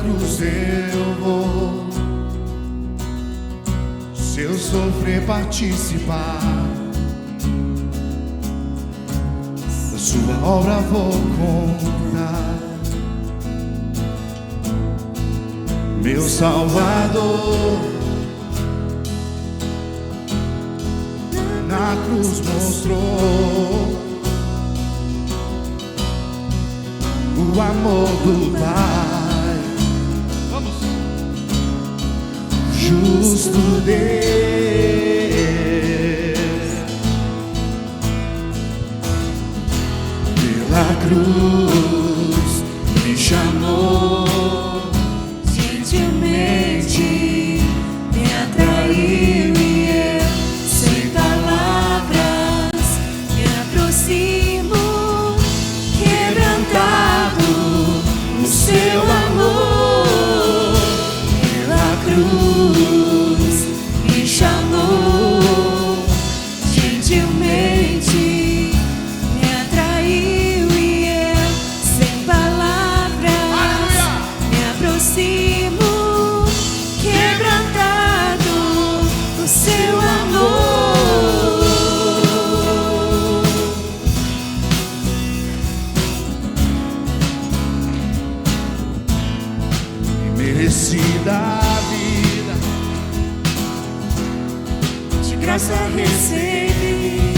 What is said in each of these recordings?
cruz eu vou, se eu sofrer participar, da sua obra vou contar. Meu Salvador na cruz mostrou o amor do Pai. Vamos. Justo Deus, pela cruz me chamou, gentilmente me atraiu e eu, sem palavras, me aproximo, quebrantado no seu amor. Pela cruz me chamou, gentilmente me atraiu e eu, sem palavras, me aproximo, quebrantado no seu amor. Merecida vida, de graça recebi,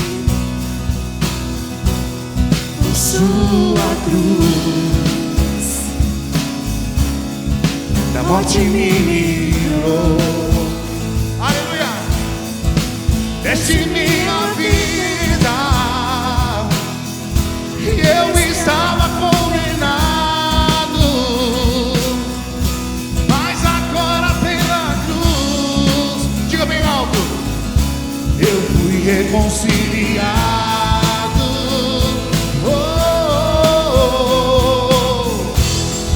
por sua cruz, da morte me livrou. Aleluia! Deste minha vida, e eu estava condenado, mas agora pela cruz, diga bem alto, eu fui reconciliado. Oh, oh, oh.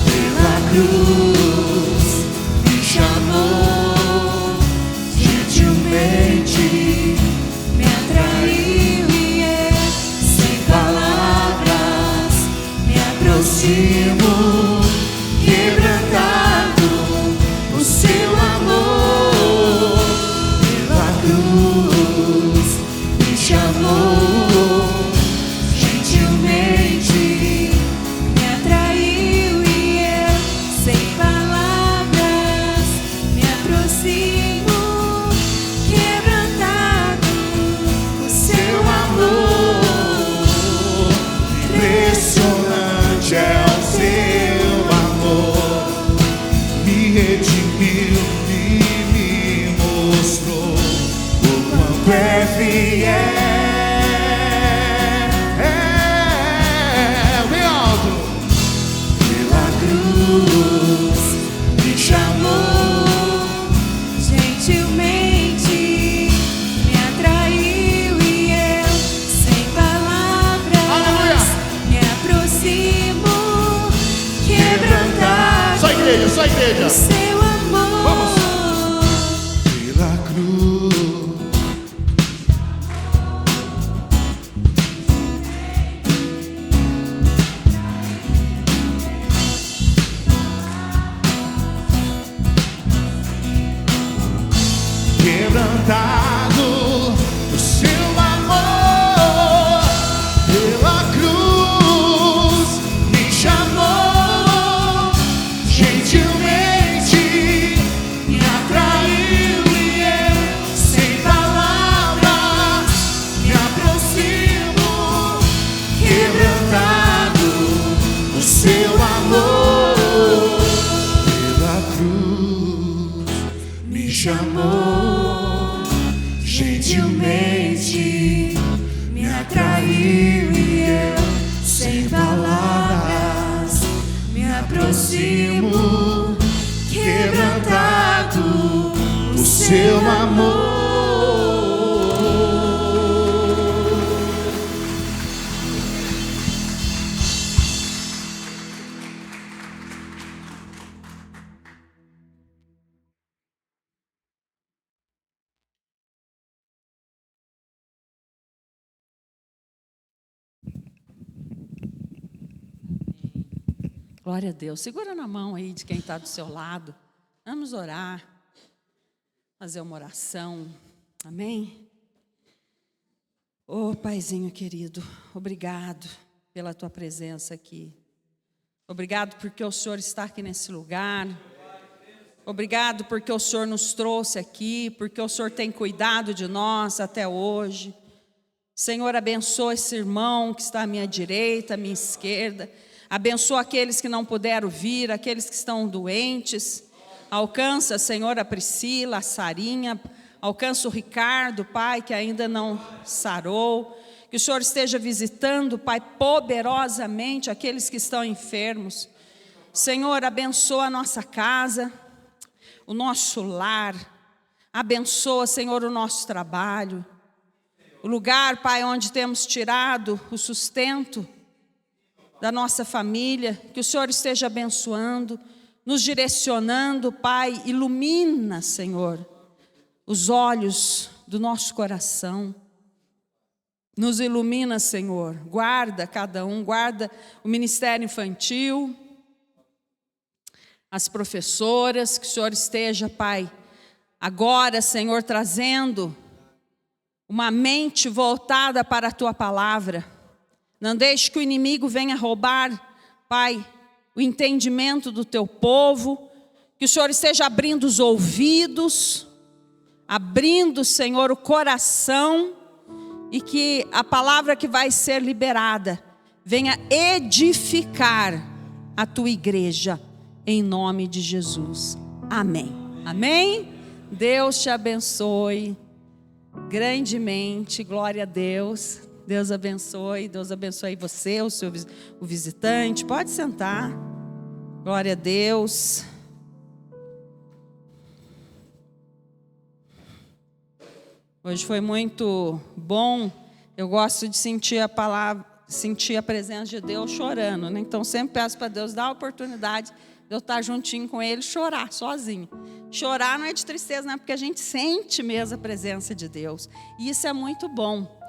Pela cruz me chamou, gentilmente me atraiu e eu, sem palavras, me aproximo, quebrantado o seu amor. Pela cruz me chamou, gentilmente me atraiu e eu, sem palavras, me aproximo, quebrantado o seu amor. Impressionante é o seu amor, me redimiu e me mostrou o quanto é fiel. Bem alto. Pela cruz me chamou, gentilmente me atraiu e eu, sem palavras, me aproximo, quebrantado Só igreja, só igreja. o seu amor. Vamos. Pela cruz quebrantado o seu amor. Pela cruz me chamou, gentilmente me atraiu e eu, sem palavras, me aproximo, quebrantado o seu amor. Pela cruz me chamou, gentilmente me atraiu e eu, sem palavras, me aproximo, quebrantado o seu amor. Glória a Deus. Segura na mão aí de quem está do seu lado. Vamos orar, fazer uma oração. Amém? Ô Paizinho querido, obrigado pela tua presença aqui. Obrigado porque o Senhor está aqui nesse lugar. Obrigado porque o Senhor nos trouxe aqui, porque o Senhor tem cuidado de nós até hoje. Senhor, abençoa esse irmão que está à minha direita, à minha esquerda. Abençoa aqueles que não puderam vir, aqueles que estão doentes. Alcança, Senhor, a Priscila, a Sarinha. Alcança o Ricardo, Pai, que ainda não sarou. Que o Senhor esteja visitando, Pai, poderosamente aqueles que estão enfermos. Senhor, abençoa a nossa casa, o nosso lar. Abençoa, Senhor, o nosso trabalho. O lugar, Pai, onde temos tirado o sustento da nossa família. Que o Senhor esteja abençoando, nos direcionando, Pai. Ilumina, Senhor, os olhos do nosso coração. Nos ilumina, Senhor. Guarda cada um, guarda o ministério infantil, as professoras. Que o Senhor esteja, Pai, agora, Senhor, trazendo uma mente voltada para a Tua palavra. Não deixe que o inimigo venha roubar, Pai, o entendimento do Teu povo. Que o Senhor esteja abrindo os ouvidos, abrindo, Senhor, o coração, e que a palavra que vai ser liberada venha edificar a Tua igreja, em nome de Jesus. Amém. Amém? Deus te abençoe grandemente. Glória a Deus. Deus abençoe você, o visitante. Pode sentar. Glória a Deus. Hoje foi muito bom. Eu gosto de sentir a palavra, sentir a presença de Deus chorando, né? Então sempre peço para Deus dar a oportunidade de eu estar juntinho com Ele, chorar sozinho. Chorar não é de tristeza, não é, porque a gente sente mesmo a presença de Deus. E isso é muito bom.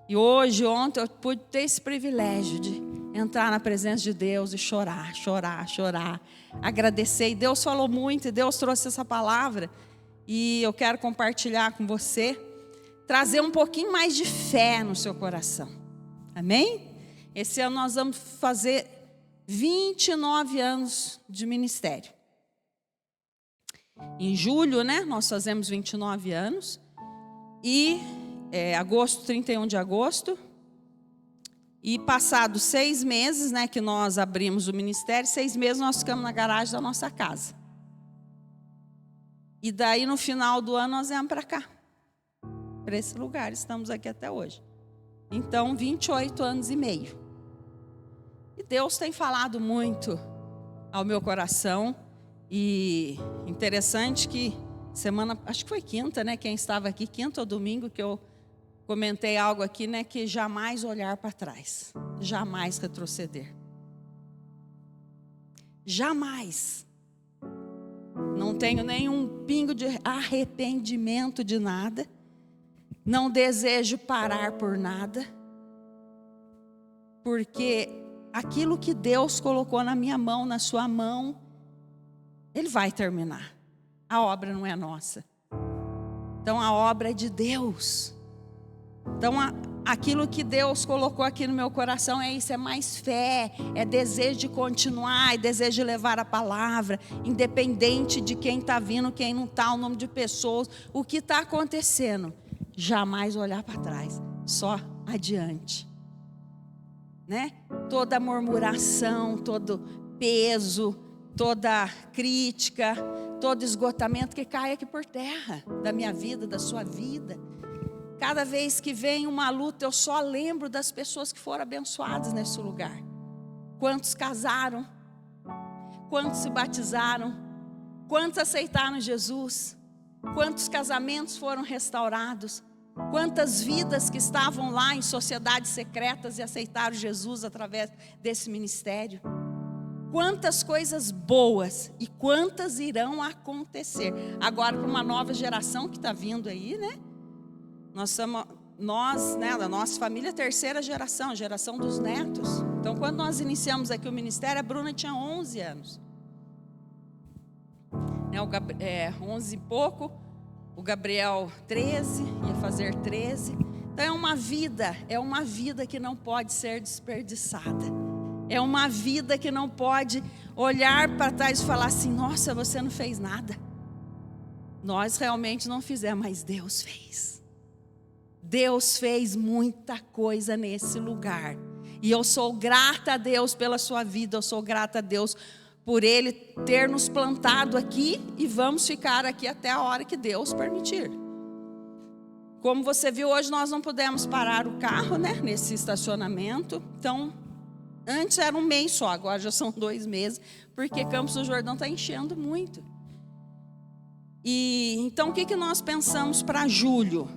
E ontem eu pude ter esse privilégio de entrar na presença de Deus e chorar. Agradecer. E Deus falou muito, e Deus trouxe essa palavra. E eu quero compartilhar com você, trazer um pouquinho mais de fé no seu coração. Amém? Esse ano nós vamos fazer 29 anos de ministério. Em julho, né, nós fazemos 29 anos. E agosto, 31 de agosto. E passados 6 meses, né, que nós abrimos o ministério, 6 meses nós ficamos na garagem da nossa casa. E daí no final do ano nós viemos para cá, para esse lugar, estamos aqui até hoje. Então 28 anos e meio. E Deus tem falado muito ao meu coração. E interessante que semana, acho que foi quinta, né? Quem estava aqui, quinta ou domingo, que eu comentei algo aqui, né? Que jamais olhar para trás, jamais retroceder. Jamais. Não tenho nenhum pingo de arrependimento de nada. Não desejo parar por nada. Porque aquilo que Deus colocou na minha mão, na sua mão, Ele vai terminar. A obra não é nossa. Então a obra é de Deus. Então aquilo que Deus colocou aqui no meu coração é isso, é mais fé, é desejo de continuar, é desejo de levar a palavra, independente de quem está vindo, quem não está, o nome de pessoas, o que está acontecendo. Jamais olhar para trás, só adiante. Né? Toda murmuração, todo peso, toda crítica, todo esgotamento que cai aqui por terra, da minha vida, da sua vida. Cada vez que vem uma luta, eu só lembro das pessoas que foram abençoadas nesse lugar. Quantos casaram, quantos se batizaram, quantos aceitaram Jesus, quantos casamentos foram restaurados, quantas vidas que estavam lá em sociedades secretas e aceitaram Jesus através desse ministério. Quantas coisas boas e quantas irão acontecer. Agora para uma nova geração que está vindo aí, né? Nós estamos nós, né, da nossa família, terceira geração, geração dos netos. Então, quando nós iniciamos aqui o ministério, a Bruna tinha 11 anos. 11 e pouco, o Gabriel 13, ia fazer 13. Então é uma vida que não pode ser desperdiçada. É uma vida que não pode olhar para trás e falar assim: nossa, você não fez nada. Nós realmente não fizemos, mas Deus fez. Deus fez muita coisa nesse lugar. E eu sou grata a Deus pela sua vida, eu sou grata a Deus por Ele ter nos plantado aqui, e vamos ficar aqui até a hora que Deus permitir. Como você viu, hoje nós não pudemos parar o carro, né, nesse estacionamento. Então, antes era um mês só, agora já são 2 meses, porque Campos do Jordão está enchendo muito. E então, o que nós pensamos para julho?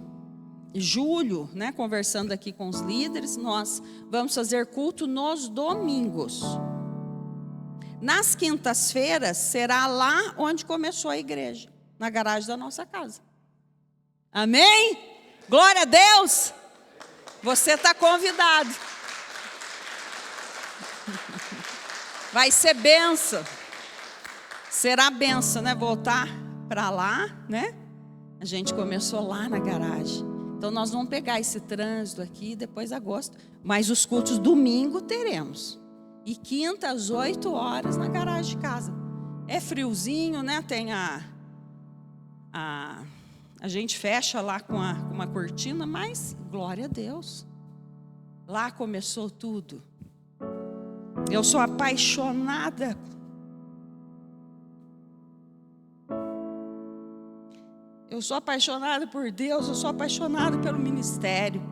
Julho, né, conversando aqui com os líderes, nós vamos fazer culto nos domingos. Nas quintas-feiras será lá onde começou a igreja, na garagem da nossa casa. Amém? Glória a Deus! Você está convidado. Vai ser benção. Será benção, né? Voltar para lá, né? A gente começou lá na garagem. Então nós vamos pegar esse trânsito aqui depois de agosto. Mas os cultos domingo teremos. E quinta às 8 horas na garagem de casa. É friozinho, né? Tem a gente fecha lá com uma cortina, mas glória a Deus. Lá começou tudo. Eu sou apaixonada. Eu sou apaixonada por Deus, eu sou apaixonada pelo ministério.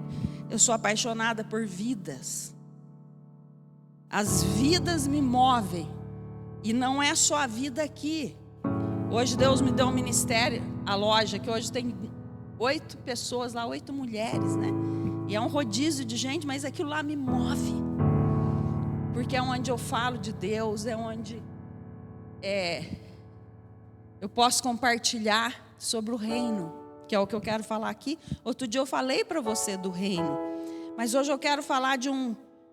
Eu sou apaixonada por vidas. As vidas me movem. E não é só a vida aqui. Hoje Deus me deu um ministério, a loja, que hoje tem 8 pessoas lá, 8 mulheres, né? E é um rodízio de gente, mas aquilo lá me move. Porque é onde eu falo de Deus, é onde eu posso compartilhar sobre o reino, que é o que eu quero falar aqui. Outro dia eu falei para você do reino, mas hoje eu quero falar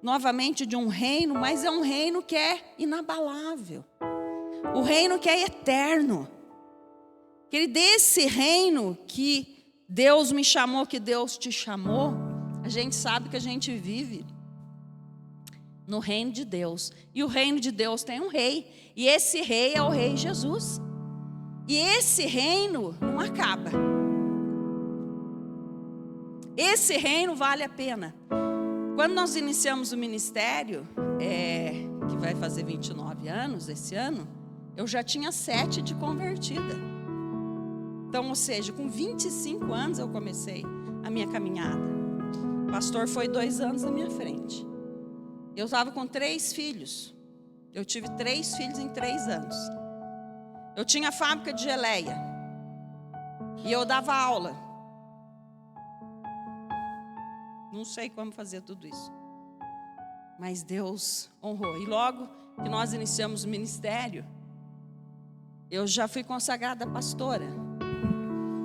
novamente de um reino, mas é um reino que é inabalável. O reino que é eterno. Desse reino que Deus me chamou, que Deus te chamou, a gente sabe que a gente vive no reino de Deus. E o reino de Deus tem um rei. E esse rei é o rei Jesus. E esse reino não acaba. Esse reino vale a pena. Quando nós iniciamos o ministério, que vai fazer 29 anos esse ano, eu já tinha 7 de convertida. Então, ou seja, com 25 anos eu comecei a minha caminhada. O pastor foi 2 anos na minha frente. Eu estava com 3 filhos. Eu tive 3 filhos em 3 anos. Eu tinha fábrica de geleia. E eu dava aula. Não sei como fazer tudo isso. Mas Deus honrou. E logo que nós iniciamos o ministério, eu já fui consagrada pastora.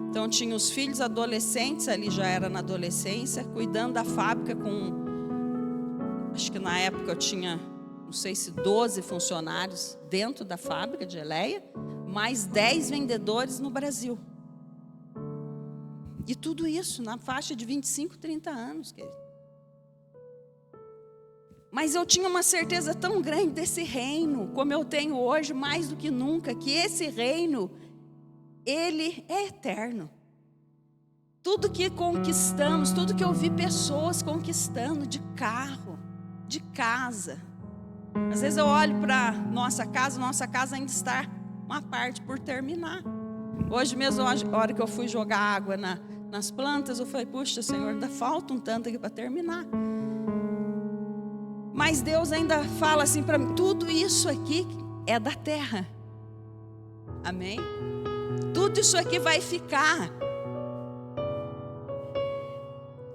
Então tinha os filhos adolescentes, ali já era na adolescência, cuidando da fábrica acho que na época eu tinha, não sei se 12 funcionários dentro da fábrica de geleia, mais 10 vendedores no Brasil. E tudo isso na faixa de 25, 30 anos, querido. Mas eu tinha uma certeza tão grande desse reino, como eu tenho hoje, mais do que nunca, que esse reino, ele é eterno. Tudo que conquistamos, tudo que eu vi pessoas conquistando, de carro, de casa. Às vezes eu olho para nossa casa ainda está uma parte por terminar. Hoje mesmo, a hora que eu fui jogar água nas plantas, eu falei, puxa, Senhor, ainda falta um tanto aqui para terminar. Mas Deus ainda fala assim para mim, tudo isso aqui é da terra. Amém? Tudo isso aqui vai ficar.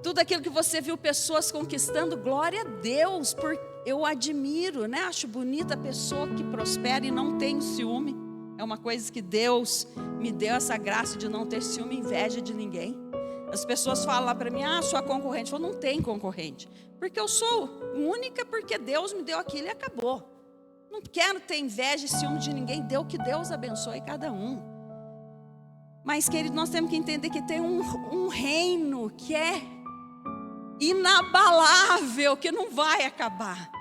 Tudo aquilo que você viu pessoas conquistando, glória a Deus, porque eu admiro, né? Acho bonita a pessoa que prospera e não tem ciúme. É uma coisa que Deus me deu, essa graça de não ter ciúme e inveja de ninguém. As pessoas falam lá para mim, sua concorrente. Eu falo, não tem concorrente. Porque eu sou única, porque Deus me deu aquilo e acabou. Não quero ter inveja e ciúme de ninguém. Deu que Deus abençoe cada um. Mas, querido, nós temos que entender que tem um reino que é inabalável, que não vai acabar.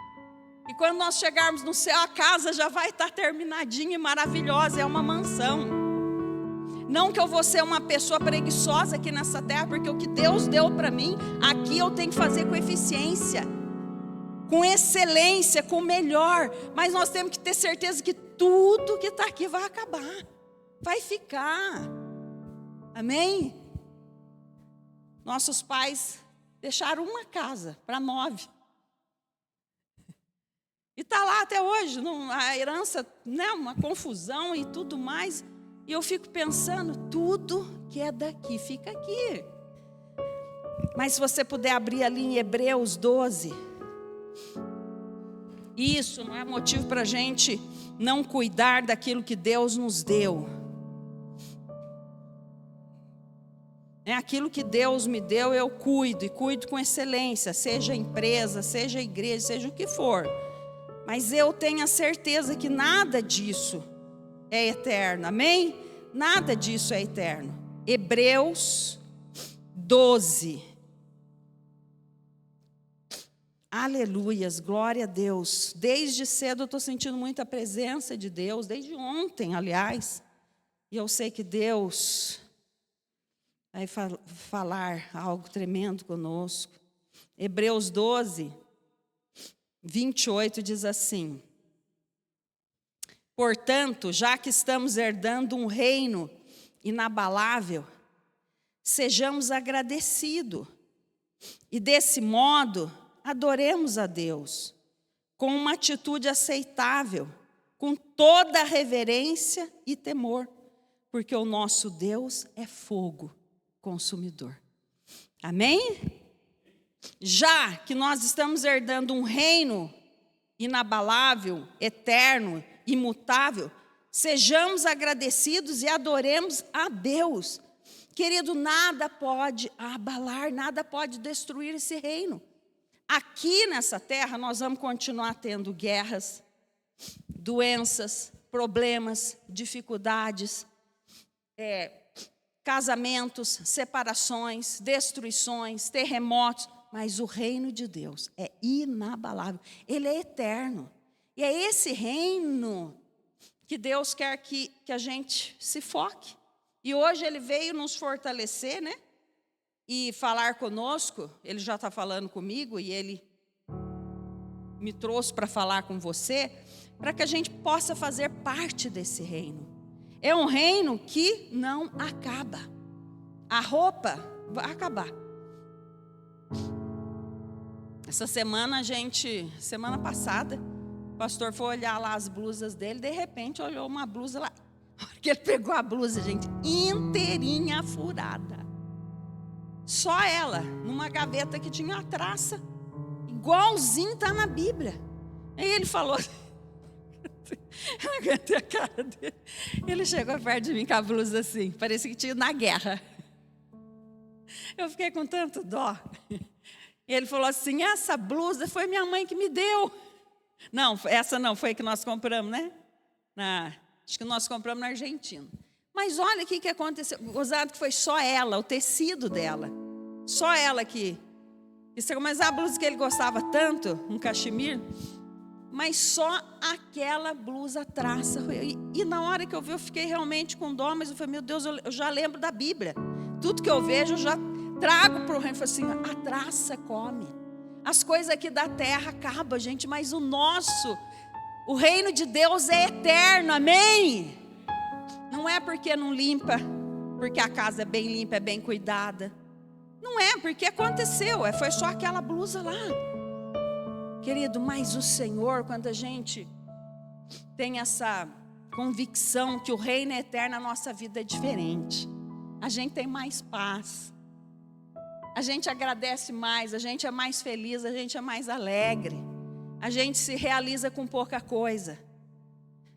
E quando nós chegarmos no céu, a casa já vai estar terminadinha e maravilhosa. É uma mansão. Não que eu vou ser uma pessoa preguiçosa aqui nessa terra, porque o que Deus deu para mim, aqui eu tenho que fazer com eficiência, com excelência, com melhor. Mas nós temos que ter certeza que tudo que está aqui vai acabar, vai ficar. Amém? Nossos pais deixaram uma casa para 9. E está lá até hoje, a herança, né, uma confusão e tudo mais. E eu fico pensando, tudo que é daqui fica aqui. Mas se você puder abrir ali em Hebreus 12. Isso não é motivo para a gente não cuidar daquilo que Deus nos deu. É aquilo que Deus me deu, eu cuido, e cuido com excelência. Seja empresa, seja igreja, seja o que for. Mas eu tenho a certeza que nada disso é eterno, amém? Nada disso é eterno. Hebreus 12. Aleluias, glória a Deus. Desde cedo eu estou sentindo muita presença de Deus, desde ontem, aliás. E eu sei que Deus vai falar algo tremendo conosco. Hebreus 12, 28 diz assim: portanto, já que estamos herdando um reino inabalável, sejamos agradecidos e desse modo adoremos a Deus com uma atitude aceitável, com toda reverência e temor, porque o nosso Deus é fogo consumidor. Amém? Já que nós estamos herdando um reino inabalável, eterno, imutável, sejamos agradecidos e adoremos a Deus. Querido, nada pode abalar, nada pode destruir esse reino. Aqui nessa terra nós vamos continuar tendo guerras, doenças, problemas, dificuldades, casamentos, separações, destruições, terremotos, mas o reino de Deus é inabalável, ele é eterno. E é esse reino que Deus quer que a gente se foque. E hoje ele veio nos fortalecer, né? E falar conosco. Ele já está falando comigo e ele me trouxe para falar com você, para que a gente possa fazer parte desse reino. É um reino que não acaba. A roupa vai acabar. Essa semana semana passada, o pastor foi olhar lá as blusas dele, de repente olhou uma blusa lá. A hora que ele pegou a blusa, gente, inteirinha furada. Só ela, numa gaveta que tinha uma traça, igualzinho está na Bíblia. Aí ele falou, eu não aguentei a cara dele. Ele chegou perto de mim com a blusa assim, parecia que tinha ido na guerra. Eu fiquei com tanto dó. E ele falou assim, essa blusa foi minha mãe que me deu. Não, essa não, foi a que nós compramos, né? Acho que nós compramos na Argentina. Mas olha o que aconteceu. Gozado que foi só ela, o tecido dela. Só ela que... Mas a blusa que ele gostava tanto, um cachemir, mas só aquela blusa traça. E na hora que eu vi, eu fiquei realmente com dó, mas eu falei, meu Deus, eu já lembro da Bíblia. Tudo que eu vejo, eu já trago para o reino. Eu falei assim, a traça come. As coisas aqui da terra acabam, gente, mas o reino de Deus é eterno, amém? Não é porque não limpa, porque a casa é bem limpa, é bem cuidada. Não é, porque aconteceu, foi só aquela blusa lá. Querido, mas o Senhor, quando a gente tem essa convicção que o reino é eterno, a nossa vida é diferente. A gente tem mais paz. A gente agradece mais, a gente é mais feliz, a gente é mais alegre. A gente se realiza com pouca coisa.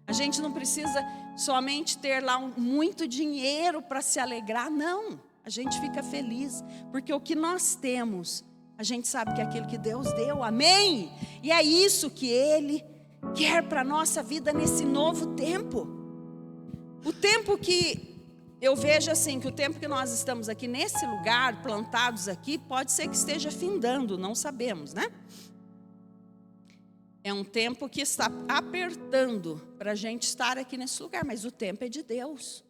A gente não precisa somente ter lá muito dinheiro para se alegrar, não. A gente fica feliz, porque o que nós temos, a gente sabe que é aquilo que Deus deu, amém? E é isso que Ele quer para a nossa vida nesse novo tempo. O tempo que eu vejo assim, que o tempo que nós estamos aqui nesse lugar, plantados aqui, pode ser que esteja findando, não sabemos, né? É um tempo que está apertando para a gente estar aqui nesse lugar, mas o tempo é de Deus.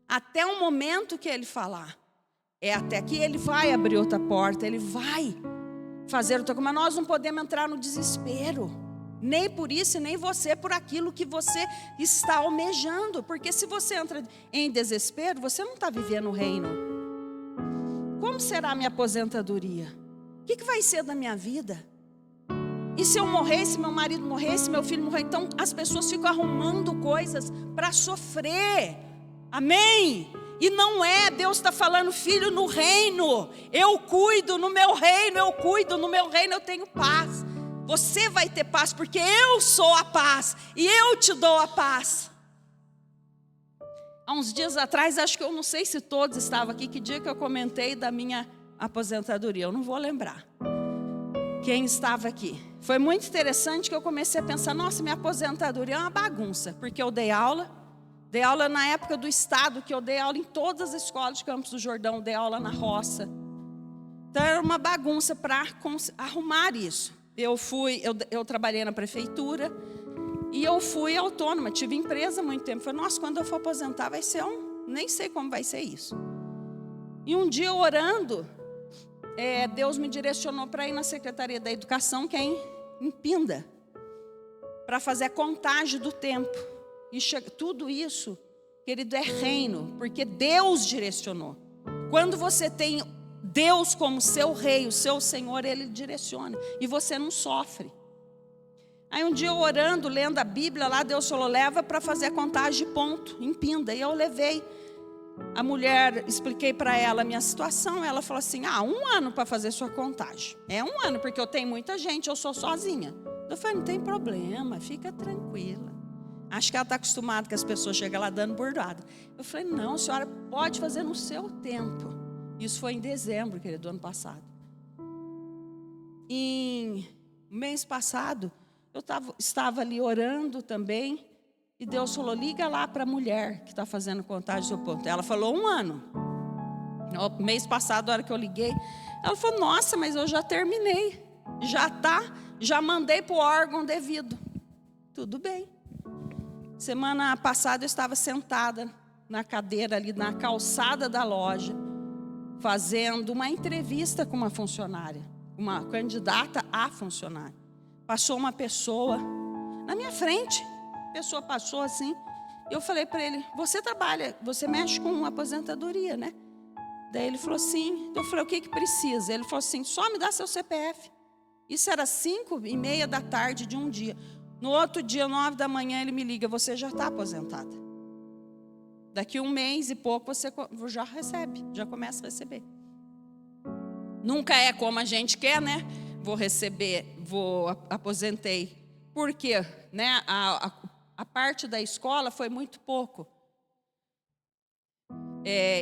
Até o momento que Ele falar. É até que Ele vai abrir outra porta, Ele vai fazer outra coisa. Mas nós não podemos entrar no desespero. Nem por isso, nem você por aquilo que você está almejando. Porque se você entra em desespero, você não está vivendo o reino. Como será a minha aposentadoria? O que vai ser da minha vida? E se eu morresse, meu marido morresse, meu filho morresse? Então as pessoas ficam arrumando coisas para sofrer. Amém? E não é, Deus está falando, filho, no reino, eu cuido no meu reino, eu cuido no meu reino, eu tenho paz. Você vai ter paz, porque eu sou a paz, e eu te dou a paz. Há uns dias atrás, acho que eu não sei se todos estavam aqui, que dia que eu comentei da minha aposentadoria, eu não vou lembrar quem estava aqui. Foi muito interessante que eu comecei a pensar, nossa, minha aposentadoria é uma bagunça, porque eu dei aula na época do estado, que eu dei aula em todas as escolas de Campos do Jordão, dei aula na roça. Então era uma bagunça para arrumar isso. Eu trabalhei na prefeitura e eu fui autônoma, tive empresa há muito tempo. Falei, nossa, quando eu for aposentar vai ser nem sei como vai ser isso. E um dia orando, Deus me direcionou para ir na Secretaria da Educação, que é em Pinda, para fazer a contagem do tempo. E tudo isso, querido, é reino, porque Deus direcionou. Quando você tem Deus como seu rei, o seu Senhor, Ele direciona. E você não sofre. Aí um dia eu orando, lendo a Bíblia lá, Deus falou, leva para fazer a contagem de ponto, em Pinda. E eu levei. A mulher, expliquei para ela a minha situação. Ela falou assim, 1 ano para fazer sua contagem. É 1 ano, porque eu tenho muita gente, eu sou sozinha. Eu falei, não tem problema, fica tranquila. Acho que ela está acostumada que as pessoas chegam lá dando bordada. Eu falei, não, a senhora pode fazer no seu tempo. Isso foi em dezembro, querido, do ano passado. Em mês passado, eu estava ali orando também. E Deus falou, liga lá para a mulher que está fazendo contagem do seu ponto. Ela falou, 1 ano. No mês passado, a hora que eu liguei, ela falou, nossa, mas eu já terminei. Já mandei para o órgão devido. Tudo bem. Semana passada eu estava sentada na cadeira ali na calçada da loja, fazendo uma entrevista com uma funcionária, uma candidata a funcionária. Passou uma pessoa na minha frente, a pessoa passou assim, eu falei para ele, você mexe com uma aposentadoria, né? Daí ele falou sim. Eu falei, o que precisa? Ele falou assim, só me dá seu CPF. Isso era 5:30 da tarde de um dia. No outro dia, 9 da manhã, ele me liga, você já está aposentada. Daqui 1 mês e pouco você já recebe, já começa a receber. Nunca é como a gente quer, né? Aposentei. Por quê? Né? A parte da escola foi muito pouco.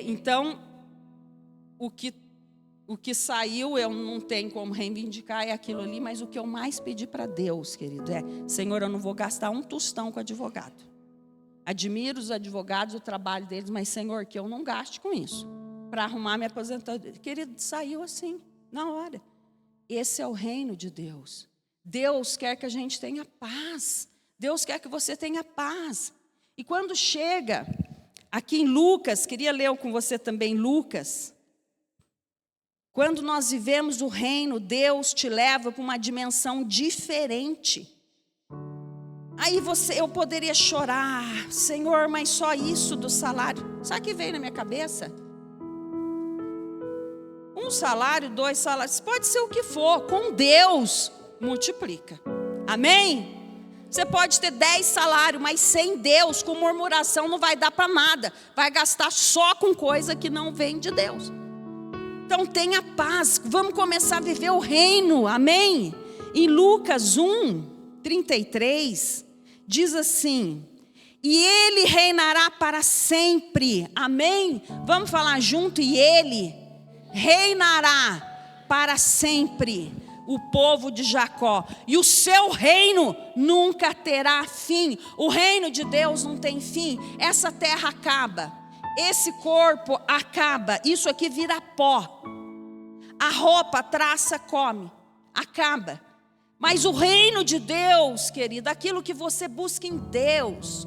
Então, o que saiu, eu não tenho como reivindicar, é aquilo ali, mas o que eu mais pedi para Deus, querido, Senhor, eu não vou gastar um tostão com advogado. Admiro os advogados, o trabalho deles, mas, Senhor, que eu não gaste com isso, para arrumar minha aposentadoria. Querido, saiu assim, na hora. Esse é o reino de Deus. Deus quer que a gente tenha paz. Deus quer que você tenha paz. E quando chega aqui em Lucas, queria ler com você também Lucas. Quando nós vivemos o reino, Deus te leva para uma dimensão diferente. Aí eu poderia chorar, Senhor, mas só isso do salário. Sabe o que veio na minha cabeça? 1 salário, 2 salários, pode ser o que for, com Deus multiplica. Amém? Você pode ter 10 salários, mas sem Deus, com murmuração, não vai dar para nada. Vai gastar só com coisa que não vem de Deus. Então tenha paz, vamos começar a viver o reino, amém? Em Lucas 1:33, diz assim, E ele reinará para sempre. Amém? Vamos falar junto? E ele reinará para sempre, o povo de Jacó. E o seu reino nunca terá fim. O reino de Deus não tem fim. Essa terra acaba. Esse corpo acaba. Isso aqui vira pó. A roupa, a traça, come. Acaba. Mas o reino de Deus, querido, aquilo que você busca em Deus,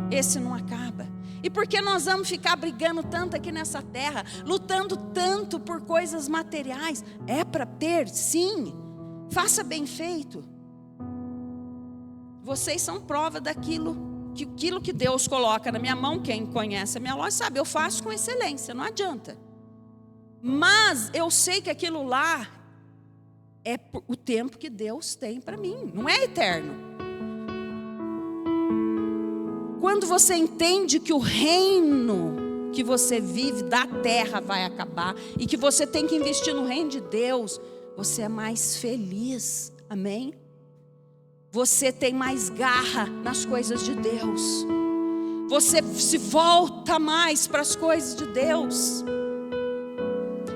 esse não acaba. E por que nós vamos ficar brigando tanto aqui nessa terra, lutando tanto por coisas materiais? É para ter, sim. Faça bem feito. Vocês são prova daquilo que Deus coloca na minha mão. Quem conhece a minha loja sabe, eu faço com excelência, não adianta. Mas eu sei que aquilo lá é o tempo que Deus tem para mim, não é eterno. Quando você entende que o reino que você vive da terra vai acabar e que você tem que investir no reino de Deus, você é mais feliz, amém? Você tem mais garra nas coisas de Deus. Você se volta mais para as coisas de Deus.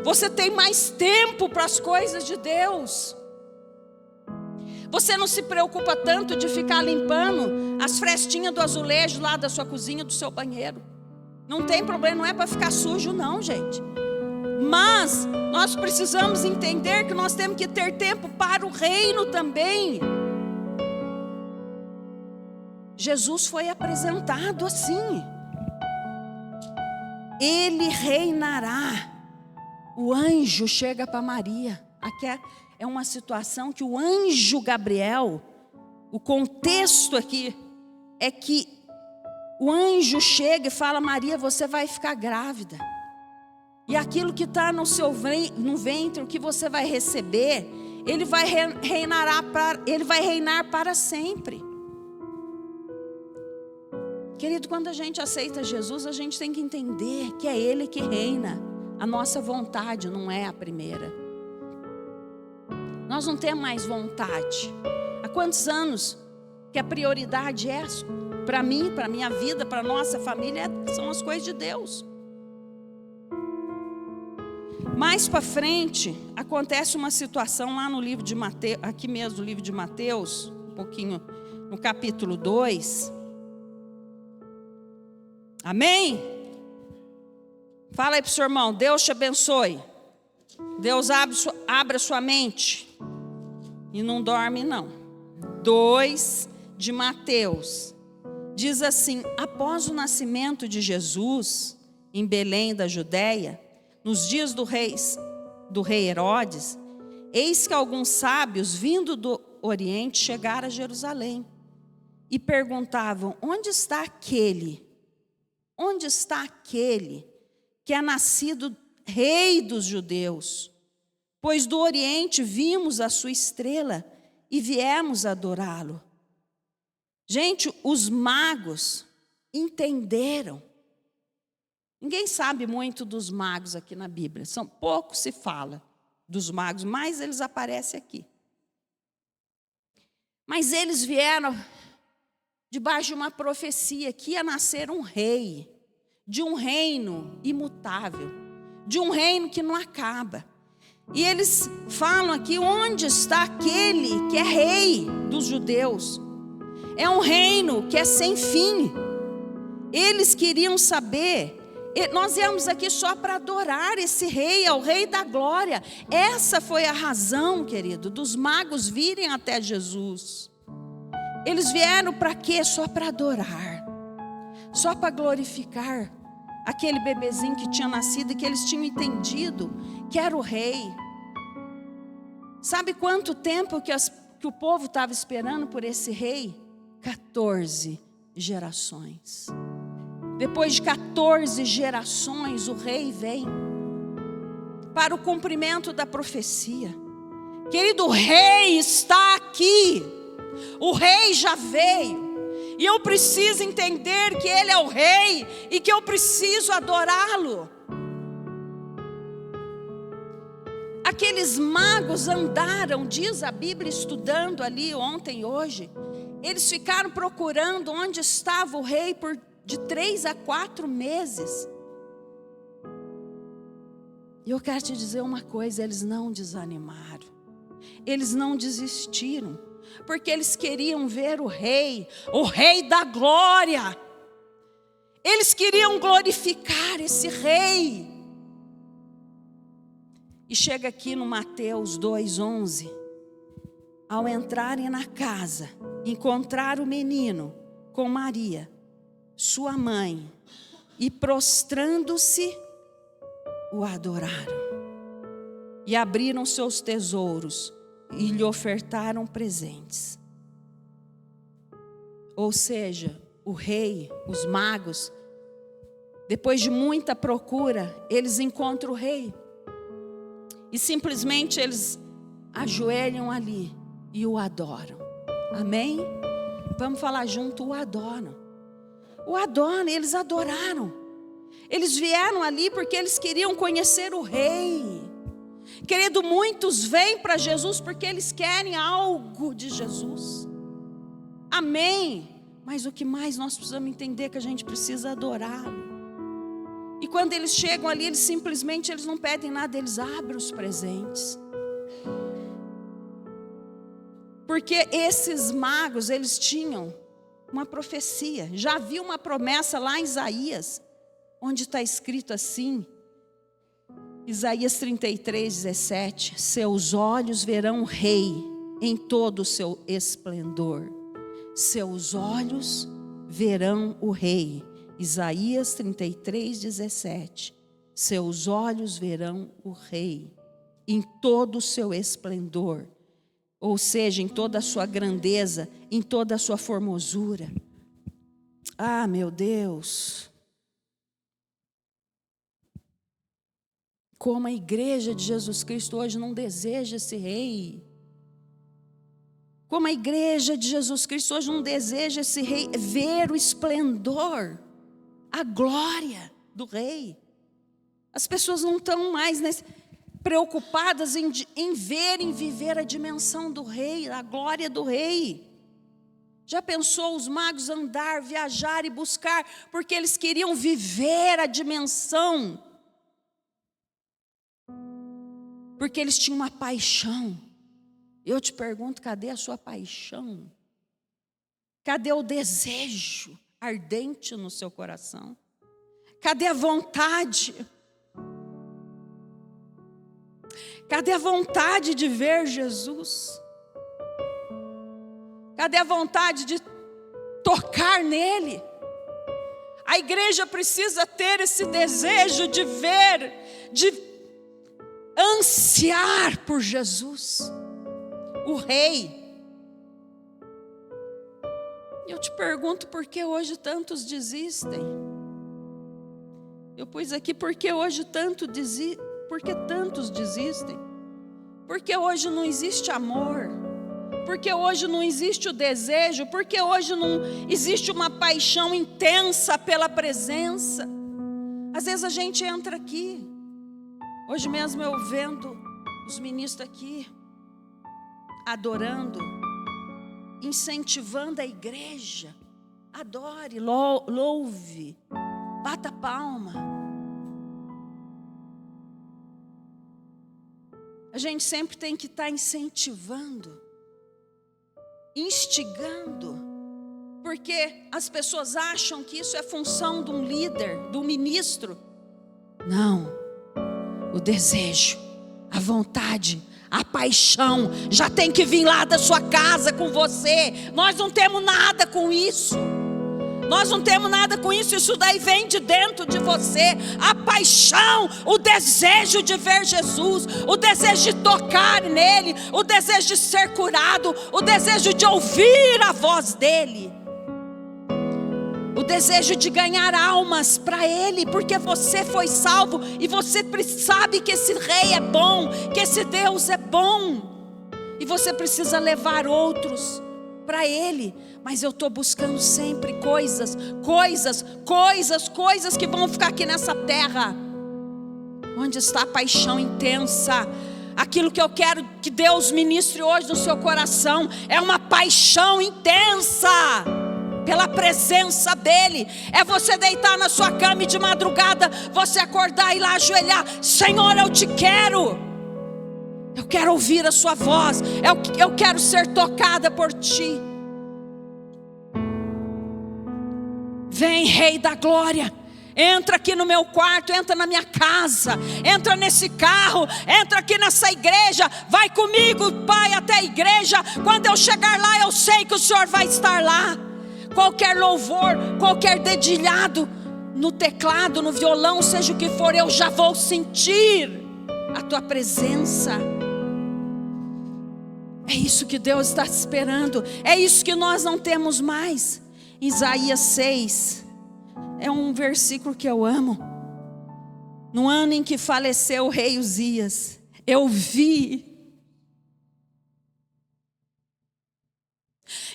Você tem mais tempo para as coisas de Deus. Você não se preocupa tanto de ficar limpando as frestinhas do azulejo lá da sua cozinha, do seu banheiro. Não tem problema, não é para ficar sujo não, gente. Mas nós precisamos entender que nós temos que ter tempo para o reino também. Jesus foi apresentado assim. Ele reinará. O anjo chega para Maria. Aqui é uma situação que o anjo Gabriel, o contexto aqui é que o anjo chega e fala: Maria, você vai ficar grávida. E aquilo que está no ventre, o que você vai receber, ele vai reinar para sempre. Querido, quando a gente aceita Jesus, a gente tem que entender que é Ele que reina. A nossa vontade não é a primeira. Nós não temos mais vontade. Há quantos anos que a prioridade é para mim, para a minha vida, para a nossa família, são as coisas de Deus. Mais para frente, acontece uma situação lá no livro de Mateus, aqui mesmo no livro de Mateus, um pouquinho no capítulo 2. Amém? Fala aí para o seu irmão: Deus te abençoe. Deus abra sua mente. E não dorme não. 2 de Mateus. Diz assim: após o nascimento de Jesus em Belém da Judéia, nos dias do rei Herodes, eis que alguns sábios vindo do Oriente chegaram a Jerusalém e perguntavam: onde está aquele que é nascido rei dos judeus? Pois do Oriente vimos a sua estrela e viemos adorá-lo. Gente, os magos entenderam. Ninguém sabe muito dos magos aqui na Bíblia. Pouco se fala dos magos, mas eles aparecem aqui. Mas eles vieram debaixo de uma profecia que ia nascer um rei, de um reino imutável, de um reino que não acaba. E eles falam aqui: onde está aquele que é rei dos judeus? É um reino que é sem fim. Eles queriam saber. Nós viemos aqui só para adorar esse rei, é o rei da glória. Essa foi a razão, querido, dos magos virem até Jesus. Eles vieram para quê? Só para adorar, só para glorificar aquele bebezinho que tinha nascido e que eles tinham entendido que era o rei. Sabe quanto tempo que o povo estava esperando por esse rei? 14 gerações. Depois de 14 gerações, o rei vem para o cumprimento da profecia. Querido, o rei está aqui. O rei já veio. E eu preciso entender que ele é o rei e que eu preciso adorá-lo. Aqueles magos andaram, diz a Bíblia, estudando ali ontem e hoje, Eles ficaram procurando onde estava o rei de 3 a 4 meses. E eu quero te dizer uma coisa, eles não desanimaram. Eles não desistiram, porque eles queriam ver o rei da glória. Eles queriam glorificar esse rei. E chega aqui no Mateus 2:11. Ao entrarem na casa, encontraram o menino com Maria, sua mãe, e prostrando-se, o adoraram. E abriram seus tesouros e lhe ofertaram presentes. Ou seja, o rei, os magos, depois de muita procura, eles encontram o rei. E simplesmente eles ajoelham ali e o adoram. Amém? Vamos falar junto, o adoram. O adoram, eles adoraram. Eles vieram ali porque eles queriam conhecer o rei. Querido, muitos vêm para Jesus porque eles querem algo de Jesus. Amém? Mas o que mais nós precisamos entender é que a gente precisa adorá-lo. E quando eles chegam ali, eles não pedem nada, eles abrem os presentes. Porque esses magos, eles tinham uma profecia. Já havia uma promessa lá em Isaías, onde está escrito assim, Isaías 33:17, seus olhos verão o rei em todo o seu esplendor. Seus olhos verão o rei. Isaías 33:17, seus olhos verão o rei em todo o seu esplendor. Ou seja, em toda a sua grandeza, em toda a sua formosura. Ah, meu Deus! Como a igreja de Jesus Cristo hoje não deseja esse rei. Como a igreja de Jesus Cristo hoje não deseja esse rei, ver o esplendor, a glória do rei. As pessoas não estão mais preocupadas em ver, em viver a dimensão do rei, a glória do rei. Já pensou os magos andar, viajar e buscar, porque eles queriam viver a dimensão, porque eles tinham uma paixão. Eu te pergunto, cadê a sua paixão? Cadê o desejo ardente no seu coração? Cadê a vontade? Cadê a vontade de ver Jesus? Cadê a vontade de tocar nele? A igreja precisa ter esse desejo de ver, de ansiar por Jesus, o rei. Eu te pergunto, por que hoje tantos desistem? Eu pus aqui, por que hoje por que tantos desistem? Porque hoje não existe amor, porque hoje não existe o desejo, porque hoje não existe uma paixão intensa pela presença. Às vezes a gente entra aqui, hoje mesmo eu vendo os ministros aqui, adorando, incentivando a igreja, adore, louve, bata palma. A gente sempre tem que estar incentivando, instigando, porque as pessoas acham que isso é função de um líder, de um ministro. Não, o desejo, a vontade, a paixão já tem que vir lá da sua casa com você. Nós não temos nada com isso. Nós não temos nada com isso, isso daí vem de dentro de você. A paixão, o desejo de ver Jesus, o desejo de tocar nele, o desejo de ser curado, o desejo de ouvir a voz dele, o desejo de ganhar almas para ele, porque você foi salvo e você sabe que esse rei é bom, que esse Deus é bom, e você precisa levar outros para ele. Mas eu estou buscando sempre coisas que vão ficar aqui nessa terra. Onde está a paixão intensa? Aquilo que eu quero que Deus ministre hoje no seu coração é uma paixão paixão intensa pela presença dEle. É você deitar na sua cama e de madrugada você acordar e ir lá ajoelhar: Senhor, eu te quero. Eu quero ouvir a sua voz. Eu quero ser tocada por ti. Vem, Rei da Glória. Entra aqui no meu quarto, entra na minha casa, entra nesse carro, entra aqui nessa igreja. Vai comigo, Pai, até a igreja. Quando eu chegar lá, eu sei que o Senhor vai estar lá. Qualquer louvor, qualquer dedilhado no teclado, no violão, seja o que for, eu já vou sentir a tua presença. É isso que Deus está esperando. É isso que nós não temos mais. Isaías 6 é um versículo que eu amo. No ano em que faleceu o rei Uzias, eu vi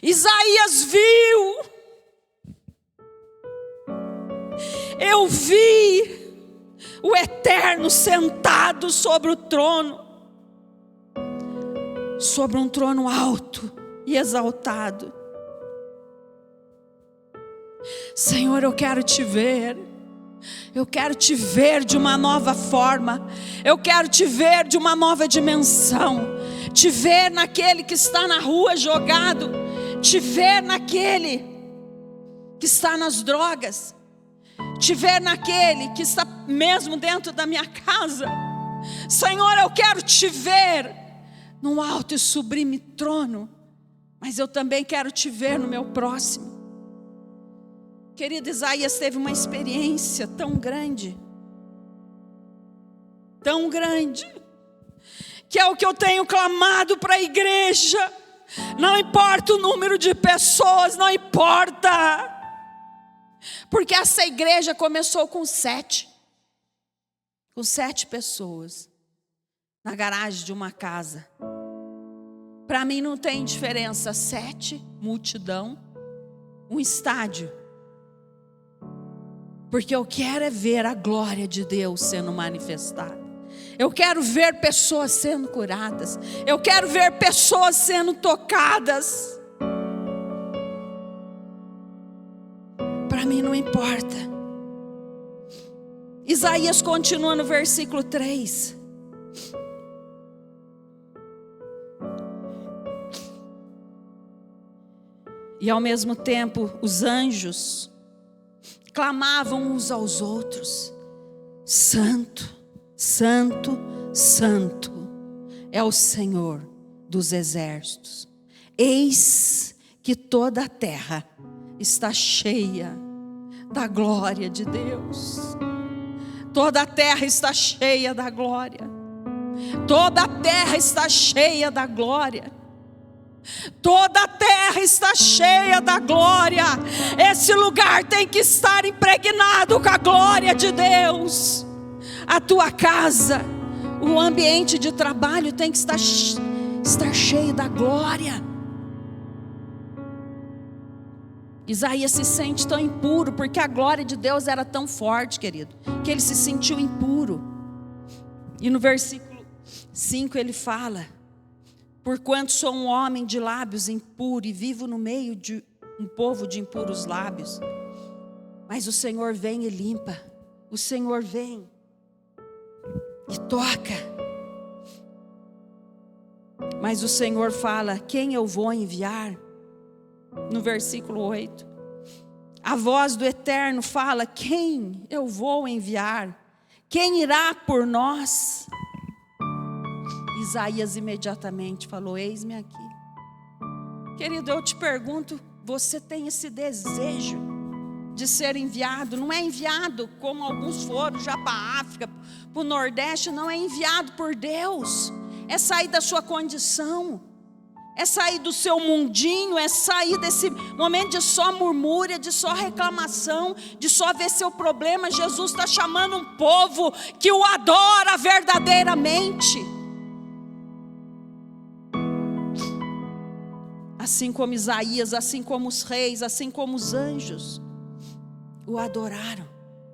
Isaías viu, eu vi o Eterno sentado sobre o trono, sobre um trono alto e exaltado. Senhor, eu quero te ver. Eu quero te ver de uma nova forma. Eu quero te ver de uma nova dimensão. Te ver naquele que está na rua jogado. Te ver naquele que está nas drogas. Te ver naquele que está mesmo dentro da minha casa. Senhor, eu quero te ver num alto e sublime trono. Mas eu também quero te ver no meu próximo. Querido, Isaías teve uma experiência tão grande, que é o que eu tenho clamado para a igreja. Não importa o número de pessoas, não importa, porque essa igreja começou com 7 pessoas, na garagem de uma casa. Para mim não tem diferença, 7, multidão, um estádio. Porque eu quero é ver a glória de Deus sendo manifestada. Eu quero ver pessoas sendo curadas. Eu quero ver pessoas sendo tocadas. Para mim não importa. Isaías continua no versículo 3. E ao mesmo tempo os anjos clamavam uns aos outros: Santo, Santo, Santo é o Senhor dos exércitos. Eis que toda a terra está cheia da glória de Deus. Toda a terra está cheia da glória. Toda a terra está cheia da glória. Toda a terra está cheia da glória. Esse lugar tem que estar impregnado com a glória de Deus. A tua casa, o ambiente de trabalho tem que estar cheio da glória. Isaías se sente tão impuro, porque a glória de Deus era tão forte, querido, que ele se sentiu impuro. E no versículo 5 ele fala: porquanto sou um homem de lábios impuro e vivo no meio de um povo de impuros lábios. Mas o Senhor vem e limpa. O Senhor vem e toca. Mas o Senhor fala: quem eu vou enviar? No versículo 8. A voz do Eterno fala: quem eu vou enviar? Quem irá por nós? Isaías imediatamente falou: eis-me aqui. Querido, eu te pergunto, você tem esse desejo de ser enviado? Não é enviado como alguns foram já para a África, para o Nordeste. Não, é enviado por Deus. É sair da sua condição, é sair do seu mundinho, é sair desse momento de só murmúria, de só reclamação, de só ver seu problema. Jesus está chamando um povo que o adora verdadeiramente. Assim como Isaías, assim como os reis, assim como os anjos o adoraram,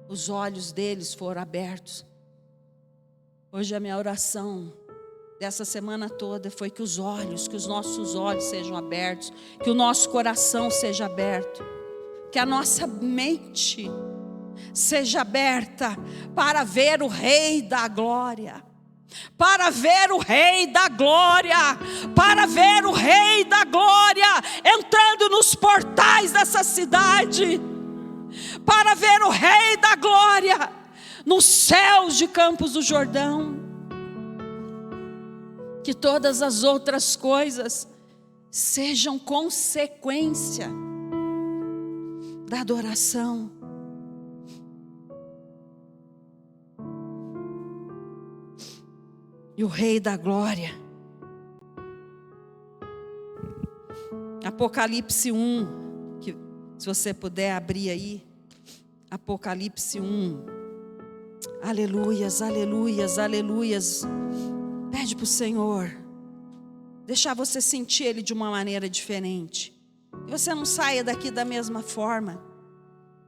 os olhos deles foram abertos. Hoje a minha oração dessa semana toda foi que os nossos olhos sejam abertos, que o nosso coração seja aberto, que a nossa mente seja aberta para ver o Rei da Glória, para ver o Rei da Glória, para ver o Rei da Glória entrando nos portais dessa cidade, para ver o Rei da Glória nos céus de Campos do Jordão. Que todas as outras coisas sejam consequência da adoração. E o Rei da Glória. Apocalipse 1, que, se você puder abrir aí. Apocalipse 1. Aleluias, aleluias, aleluias. Pede para o Senhor deixar você sentir Ele de uma maneira diferente. Que você não saia daqui da mesma forma.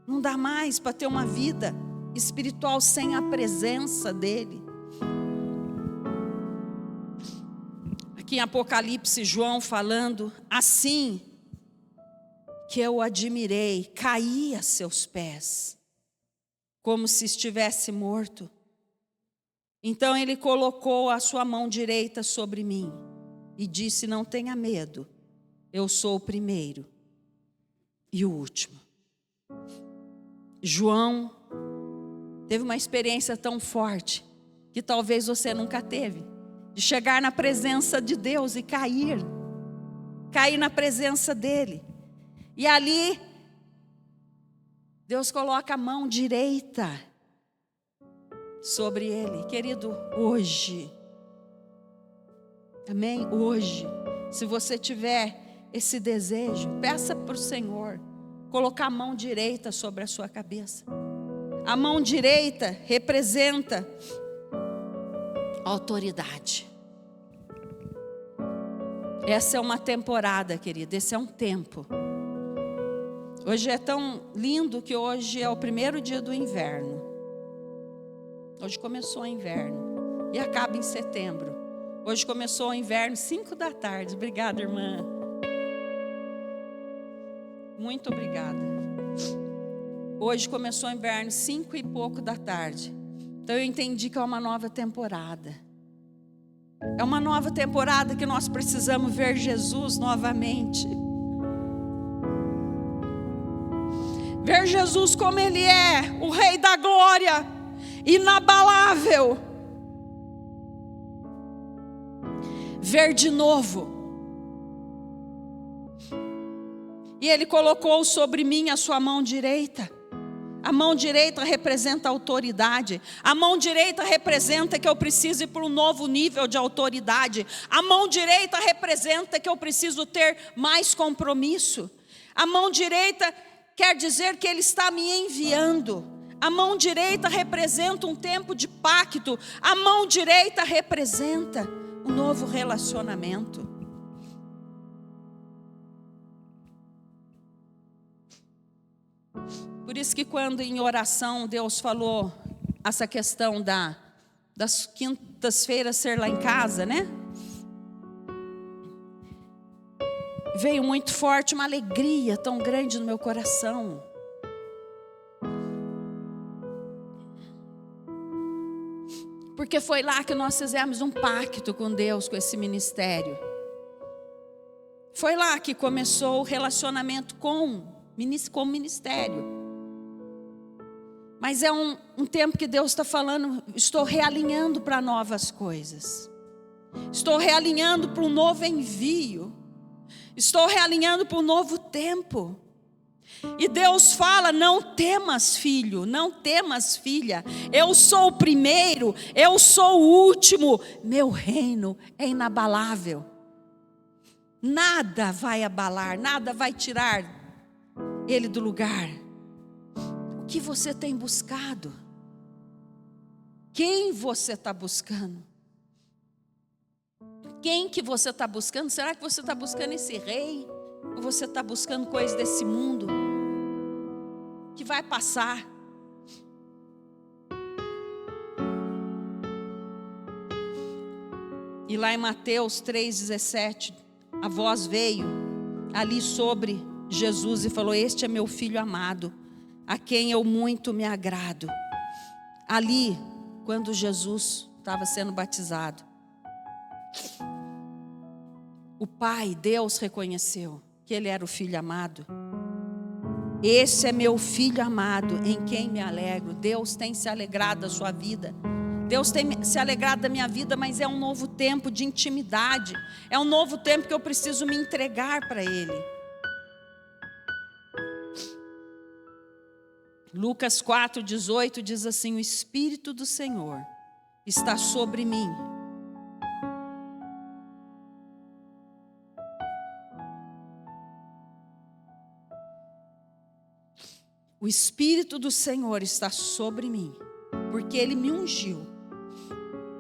Não dá mais para ter uma vida espiritual sem a presença dEle. Aqui em Apocalipse, João falando: assim que eu o admirei, caí a seus pés, como se estivesse morto. Então ele colocou a sua mão direita sobre mim e disse: não tenha medo, eu sou o primeiro e o último. João teve uma experiência tão forte que talvez você nunca teve, de chegar na presença de Deus e cair na presença dele. E ali Deus coloca a mão direita sobre ele. Querido, hoje, amém? Hoje, se você tiver esse desejo, peça para o Senhor colocar a mão direita sobre a sua cabeça. A mão direita representa autoridade. Essa é uma temporada, querido, esse é um tempo. Hoje é tão lindo que hoje é o primeiro dia do inverno. Hoje começou o inverno e acaba em setembro. Hoje começou o inverno, 5 da tarde. Obrigada, irmã. Muito obrigada. Hoje começou o inverno, 5 e pouco da tarde. Então eu entendi que é uma nova temporada. É uma nova temporada que nós precisamos ver Jesus novamente. Ver Jesus como Ele é, o Rei da Glória, inabalável. Ver de novo. E Ele colocou sobre mim a sua mão direita. A mão direita representa autoridade. A mão direita representa que eu preciso ir para um novo nível de autoridade. A mão direita representa que eu preciso ter mais compromisso. A mão direita quer dizer que Ele está me enviando. A mão direita representa um tempo de pacto. A mão direita representa um novo relacionamento. Por isso que quando em oração Deus falou essa questão das quintas-feiras ser lá em casa, né? Veio muito forte uma alegria tão grande no meu coração. Porque foi lá que nós fizemos um pacto com Deus, com esse ministério. Foi lá que começou o relacionamento com o ministério. Mas é um tempo que Deus está falando, estou realinhando para novas coisas. Estou realinhando para um novo envio. Estou realinhando para um novo tempo. E Deus fala: não temas, filho, não temas, filha. Eu sou o primeiro, eu sou o último. Meu reino é inabalável. Nada vai abalar, nada vai tirar Ele do lugar. O que você tem buscado? Quem você está buscando? Quem que você está buscando? Será que você está buscando esse rei? Ou você está buscando coisas desse mundo que vai passar? E lá em Mateus 3,17, a voz veio ali sobre Jesus e falou: este é meu filho amado, a quem eu muito me agrado. Ali, quando Jesus estava sendo batizado, o Pai, Deus, reconheceu que ele era o filho amado. Esse é meu filho amado, em quem me alegro. Deus tem se alegrado da sua vida. Deus tem se alegrado da minha vida, mas é um novo tempo de intimidade. É um novo tempo que eu preciso me entregar para Ele. Lucas 4,18 diz assim: o Espírito do Senhor está sobre mim. O Espírito do Senhor está sobre mim, porque Ele me ungiu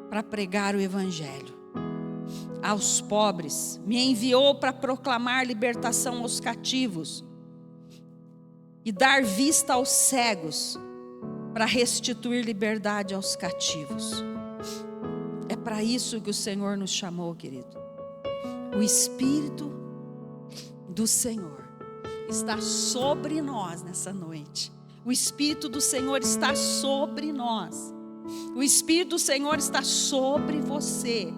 para pregar o Evangelho aos pobres, me enviou para proclamar libertação aos cativos e dar vista aos cegos, para restituir liberdade aos cativos. É para isso que o Senhor nos chamou, querido. O Espírito do Senhor está sobre nós nessa noite. O Espírito do Senhor está sobre nós. O Espírito do Senhor está sobre você.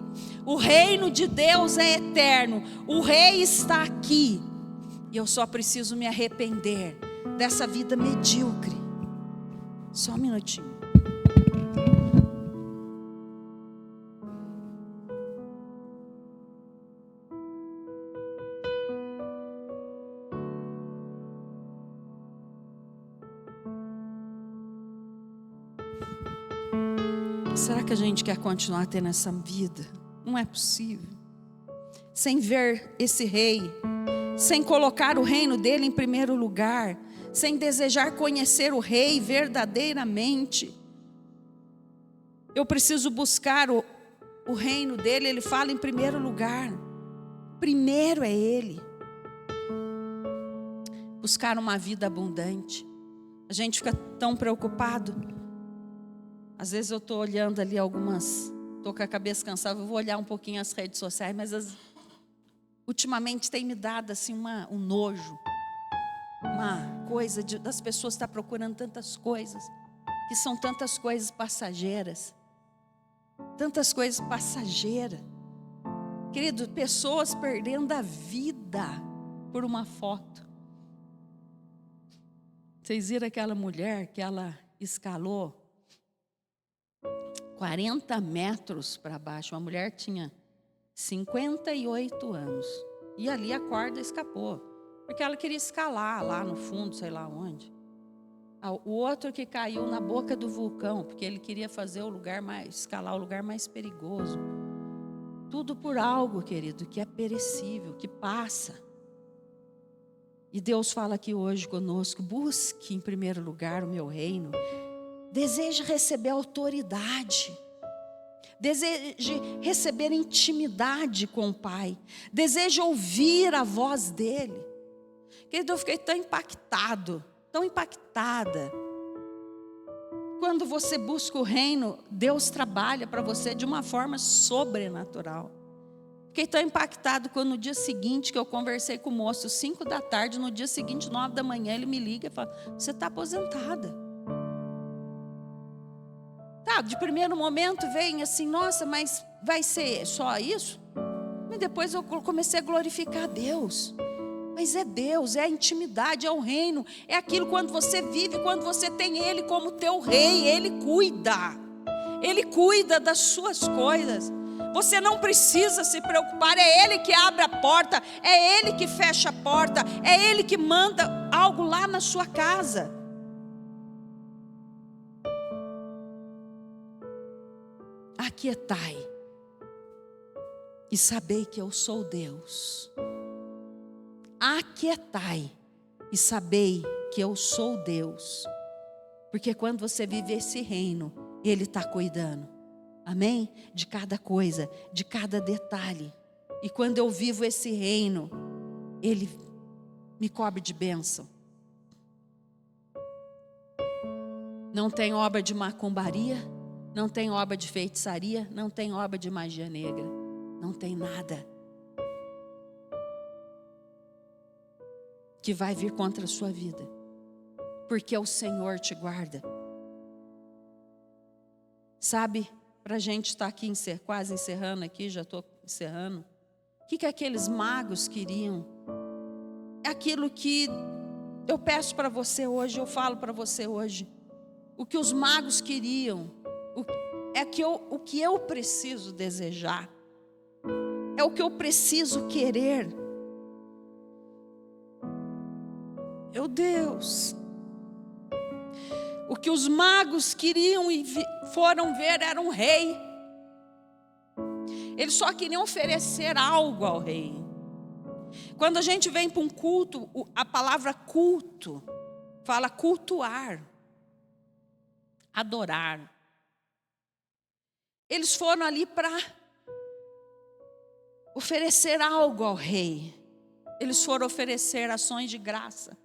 O reino de Deus é eterno. O Rei está aqui. E eu só preciso me arrepender dessa vida medíocre. Só um minutinho. Será que a gente quer continuar tendo essa vida? Não é possível. Sem ver esse rei, sem colocar o reino dele em primeiro lugar, sem desejar conhecer o rei verdadeiramente. Eu preciso buscar o reino dele. Ele fala em primeiro lugar. Primeiro é ele. Buscar uma vida abundante. A gente fica tão preocupado. Às vezes eu estou olhando ali estou com a cabeça cansada, eu vou olhar um pouquinho as redes sociais, mas ultimamente tem me dado assim um nojo, uma coisa das pessoas estar procurando tantas coisas, que são tantas coisas passageiras. Tantas coisas passageiras. Querido, pessoas perdendo a vida por uma foto. Vocês viram aquela mulher que ela escalou 40 metros para baixo. Uma mulher tinha 58 anos. E ali a corda escapou. Porque ela queria escalar lá no fundo, sei lá onde. O outro que caiu na boca do vulcão, porque ele queria fazer escalar o lugar mais perigoso. Tudo por algo, querido, que é perecível, que passa. E Deus fala aqui hoje conosco: busque em primeiro lugar o meu reino. Deseje receber autoridade. Deseje receber intimidade com o Pai. Deseje ouvir a voz dEle. Querido, eu fiquei tão impactado, tão impactada. Quando você busca o reino, Deus trabalha para você de uma forma sobrenatural. Fiquei tão impactado quando no dia seguinte que eu conversei com o moço, 5 da tarde, no dia seguinte, 9 da manhã, ele me liga e fala: você está aposentada. Tá, de primeiro momento vem assim: nossa, mas vai ser só isso? Mas depois eu comecei a glorificar a Deus. Mas é Deus, é a intimidade, é o reino, é aquilo quando você vive, quando você tem Ele como teu rei. Ele cuida das suas coisas. Você não precisa se preocupar, é Ele que abre a porta, é Ele que fecha a porta, é Ele que manda algo lá na sua casa. Aquietai e sabei que eu sou Deus. Aquietai e sabei que eu sou Deus. Porque quando você vive esse reino, Ele está cuidando, amém? De cada coisa, de cada detalhe. E quando eu vivo esse reino, Ele me cobre de bênção. Não tem obra de macumbaria, não tem obra de feitiçaria, não tem obra de magia negra. não tem nada que vai vir contra a sua vida, porque o Senhor te guarda. Sabe, para a gente estar aqui quase encerrando aqui, já estou encerrando. O que aqueles magos queriam? É aquilo que eu peço para você hoje, eu falo para você hoje. O que os magos queriam, o que eu preciso desejar, é o que eu preciso querer. Meu Deus, o que os magos queriam e foram ver era um rei. Eles só queriam oferecer algo ao rei. Quando a gente vem para um culto, a palavra culto fala cultuar, adorar. Eles foram ali para oferecer algo ao rei. Eles foram oferecer ações de graça.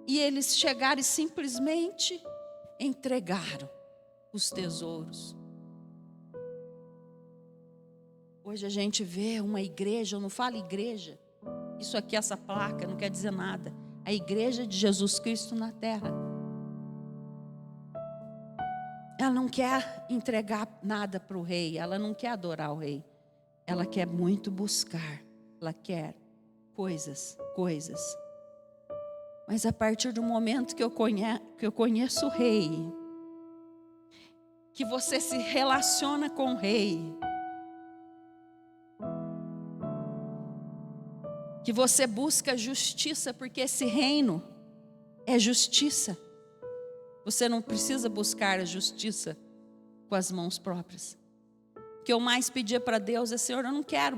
E eles chegaram e simplesmente entregaram os tesouros. Hoje a gente vê uma igreja, eu não falo igreja, isso aqui, essa placa, não quer dizer nada. A igreja de Jesus Cristo na terra. Ela não quer entregar nada para o rei, ela não quer adorar o rei. Ela quer muito buscar, ela quer coisas. Mas a partir do momento que eu conheço o rei, que você se relaciona com o rei, que você busca justiça, porque esse reino é justiça. Você não precisa buscar a justiça com as mãos próprias. O que eu mais pedia para Deus é: Senhor, eu não quero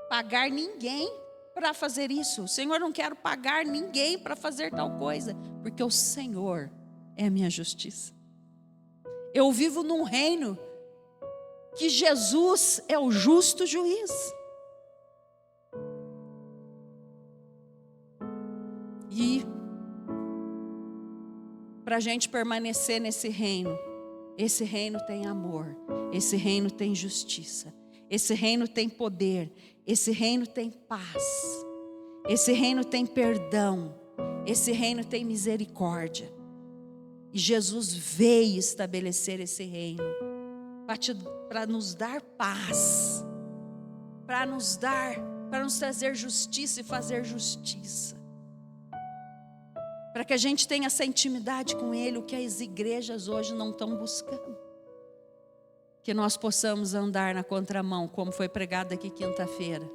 pagar ninguém para fazer isso. Senhor, eu não quero pagar ninguém para fazer tal coisa, porque o Senhor é a minha justiça. Eu vivo num reino que Jesus é o justo juiz. E para a gente permanecer nesse reino, esse reino tem amor, esse reino tem justiça, esse reino tem poder, esse reino tem paz, esse reino tem perdão, esse reino tem misericórdia. E Jesus veio estabelecer esse reino para nos dar paz, para nos trazer justiça e fazer justiça. Para que a gente tenha essa intimidade com Ele, o que as igrejas hoje não estão buscando. Que nós possamos andar na contramão, como foi pregado aqui quinta-feira.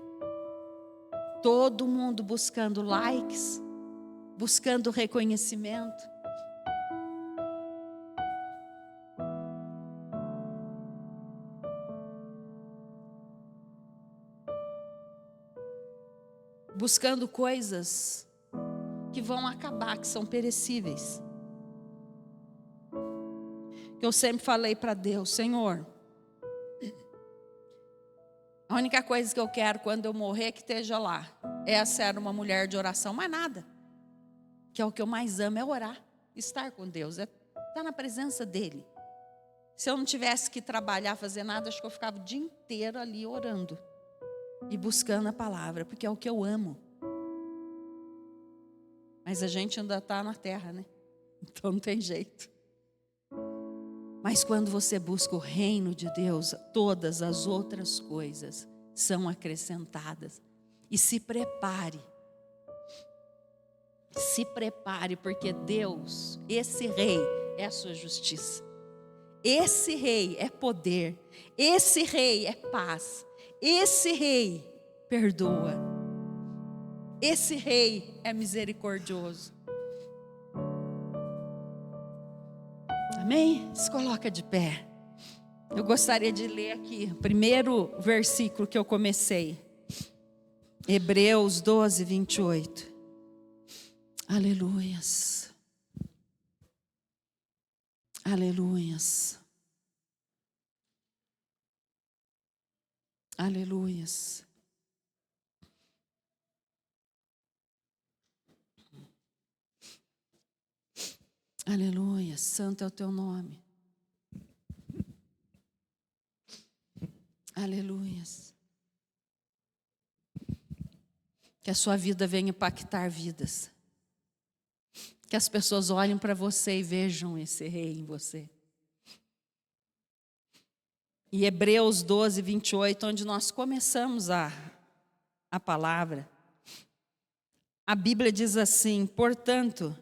Todo mundo buscando likes, buscando reconhecimento. Buscando coisas que vão acabar, que são perecíveis. Que eu sempre falei para Deus: Senhor, a única coisa que eu quero quando eu morrer é que esteja lá. Essa era uma mulher de oração, mais nada. Que é o que eu mais amo, é orar, estar com Deus, é estar na presença dEle. Se eu não tivesse que trabalhar, fazer nada, acho que eu ficava o dia inteiro ali orando e buscando a palavra, porque é o que eu amo. Mas a gente ainda está na terra, né? Então não tem jeito. Mas quando você busca o reino de Deus, todas as outras coisas são acrescentadas. E se prepare. Se prepare, porque Deus, esse rei, é a sua justiça. Esse rei é poder. Esse rei é paz. Esse rei perdoa. Esse rei é misericordioso. Amém? Se coloca de pé. Eu gostaria de ler aqui o primeiro versículo que eu comecei. Hebreus 12, 28. Aleluias. Aleluias. Aleluias. Aleluia, santo é o teu nome. Aleluias. Que a sua vida venha impactar vidas. Que as pessoas olhem para você e vejam esse rei em você. E Hebreus 12, 28, onde nós começamos a palavra, a Bíblia diz assim: portanto,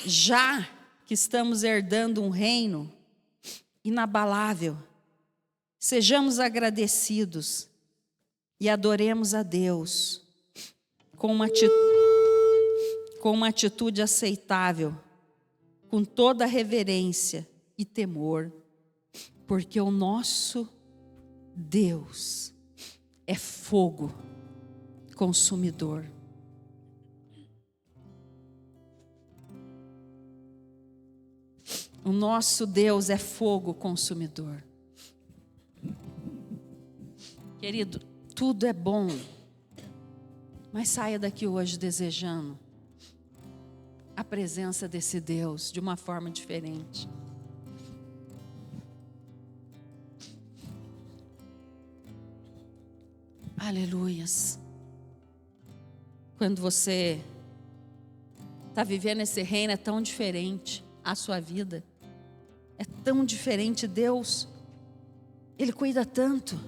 já que estamos herdando um reino inabalável, sejamos agradecidos e adoremos a Deus com uma atitude aceitável, com toda reverência e temor, porque o nosso Deus é fogo consumidor. O nosso Deus é fogo consumidor. Querido, tudo é bom, mas saia daqui hoje desejando a presença desse Deus de uma forma diferente. Aleluias. Quando você está vivendo esse reino, é tão diferente a sua vida. É tão diferente. Deus, Ele cuida tanto.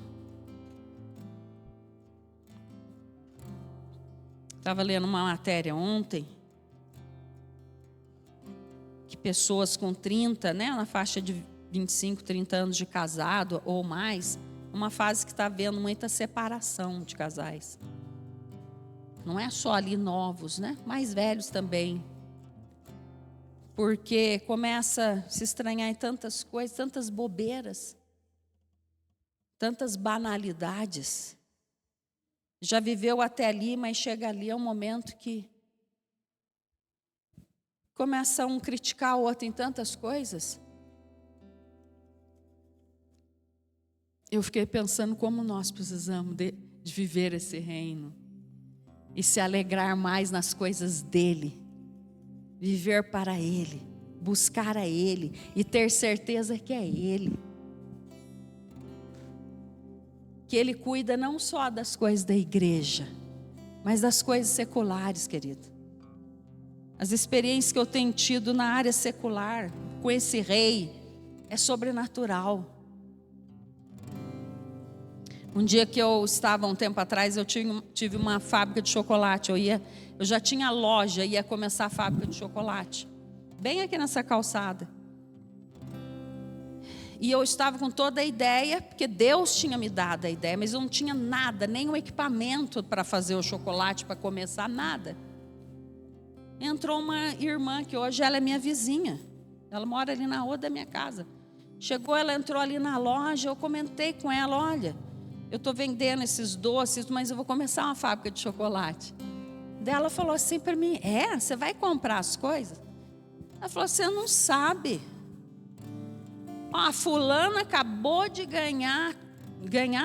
Estava lendo uma matéria ontem, que pessoas com 30, na faixa de 25, 30 anos de casado ou mais, uma fase que está havendo muita separação de casais. Não é só ali novos, mais velhos também. Porque começa a se estranhar em tantas coisas, tantas bobeiras, tantas banalidades. Já viveu até ali, mas chega ali, é um momento que começa um criticar o outro em tantas coisas. Eu fiquei pensando como nós precisamos de viver esse reino e se alegrar mais nas coisas dele, viver para ele, buscar a ele e ter certeza que é ele. Que ele cuida não só das coisas da igreja, mas das coisas seculares, querido. As experiências que eu tenho tido na área secular com esse rei é sobrenatural. Um dia que eu estava, um tempo atrás, eu tive uma fábrica de chocolate. Eu já tinha loja, ia começar a fábrica de chocolate, bem aqui nessa calçada. E eu estava com toda a ideia, porque Deus tinha me dado a ideia, mas eu não tinha nada, nem um equipamento para fazer o chocolate, para começar, nada. Entrou uma irmã, que hoje ela é minha vizinha, ela mora ali na rua da minha casa. Chegou, ela entrou ali na loja, eu comentei com ela: olha, eu estou vendendo esses doces, mas eu vou começar uma fábrica de chocolate. Daí ela falou assim para mim: você vai comprar as coisas? Ela falou: você não sabe. A fulana acabou de ganhar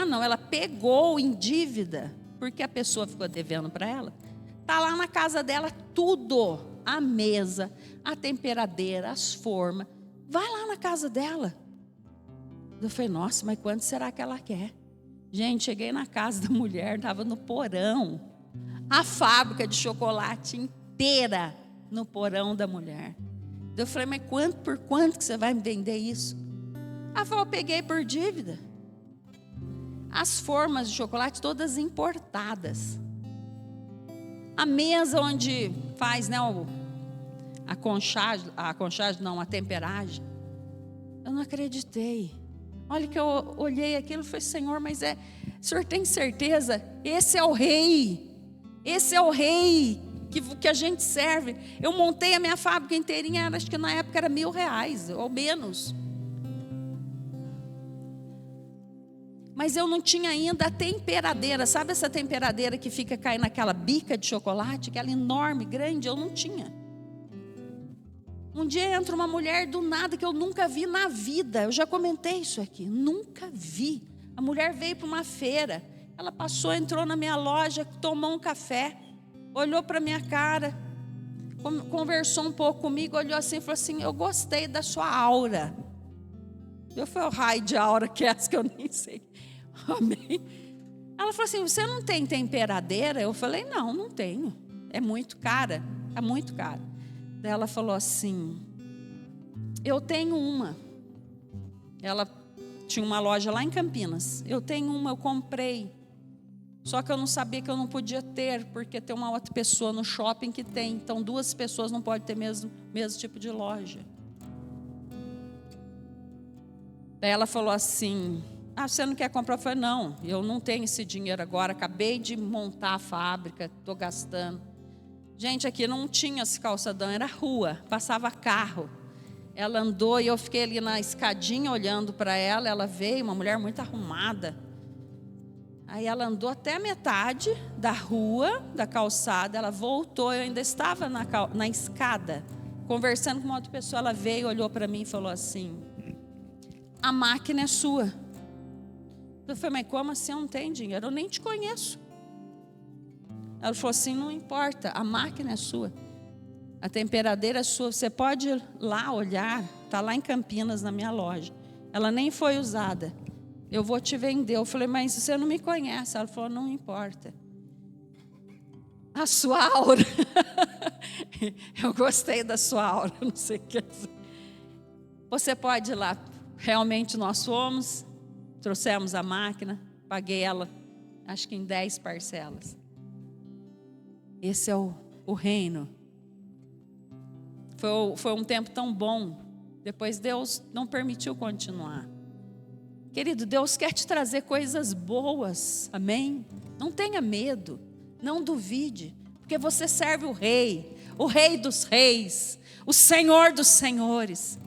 não, ela pegou em dívida, porque a pessoa ficou devendo para ela. Está lá na casa dela tudo, a mesa, a temperadeira, as formas. Vai lá na casa dela. Eu falei: nossa, mas quanto será que ela quer? Gente, cheguei na casa da mulher, estava no porão, a fábrica de chocolate inteira no porão da mulher. Eu falei: mas por quanto que você vai me vender isso? Ela falou: eu peguei por dívida. As formas de chocolate todas importadas. A mesa onde faz a conchagem não, a temperagem. Eu não acreditei. Olha que eu olhei aquilo e falei: Senhor, mas o Senhor tem certeza? Esse é o rei. Esse é o rei que a gente serve. Eu montei a minha fábrica inteirinha, acho que na época era R$1.000 ou menos. Mas eu não tinha ainda a temperadeira. Sabe essa temperadeira que fica caindo naquela bica de chocolate? Aquela enorme, grande, eu não tinha. Um dia entra uma mulher do nada que eu nunca vi na vida. Eu já comentei isso aqui. Nunca vi. A mulher veio para uma feira. Ela passou, entrou na minha loja, tomou um café, olhou para minha cara, conversou um pouco comigo, olhou assim e falou assim: eu gostei da sua aura. Eu falei: o raio de aura que é essa que eu nem sei. Amém. Ela falou assim, você não tem temperadeira? Eu falei, não, não tenho. É muito cara, é muito cara. Daí ela falou assim, eu tenho uma. Ela tinha uma loja lá em Campinas. Eu tenho uma, eu comprei. Só que eu não sabia que eu não podia ter, porque tem uma outra pessoa no shopping que tem. Então 2 pessoas não podem ter mesmo tipo de loja. Daí ela falou assim, você não quer comprar? Eu falei, não, eu não tenho esse dinheiro agora. Acabei de montar a fábrica, estou gastando. Gente, aqui não tinha esse calçadão, era rua, passava carro. Ela andou e eu fiquei ali na escadinha olhando para ela. Ela veio, uma mulher muito arrumada. Aí ela andou até a metade da rua, da calçada. Ela voltou, eu ainda estava na escada, conversando com uma outra pessoa. Ela veio, olhou para mim e falou assim, a máquina é sua. Eu falei, mas como assim? Eu não tenho dinheiro, eu nem te conheço. Ela falou assim, não importa, a máquina é sua. A temperadeira é sua, você pode ir lá olhar, está lá em Campinas na minha loja. Ela nem foi usada. Eu vou te vender. Eu falei, mas você não me conhece. Ela falou, não importa. A sua aura. Eu gostei da sua aura, não sei o que dizer. Você pode ir lá. Realmente nós fomos, trouxemos a máquina, paguei ela, acho que em 10 parcelas. Esse é o reino. Foi um tempo tão bom. Depois Deus não permitiu continuar. Querido, Deus quer te trazer coisas boas, amém? Não tenha medo, não duvide, porque você serve o Rei dos Reis, o Senhor dos Senhores.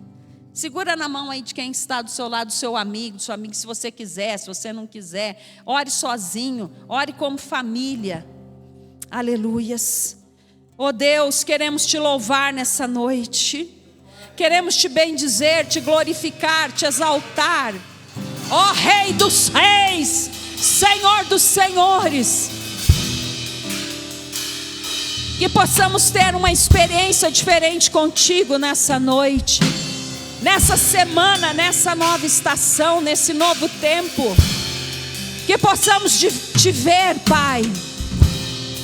Segura na mão aí de quem está do seu lado, do seu amigo, se você quiser, se você não quiser. Ore sozinho, ore como família. Aleluias. Oh Deus, queremos te louvar nessa noite. Queremos te bendizer, te glorificar, te exaltar. Ó Rei dos Reis, Senhor dos Senhores. Que possamos ter uma experiência diferente contigo nessa noite, nessa semana, nessa nova estação, nesse novo tempo. Que possamos te ver, Pai.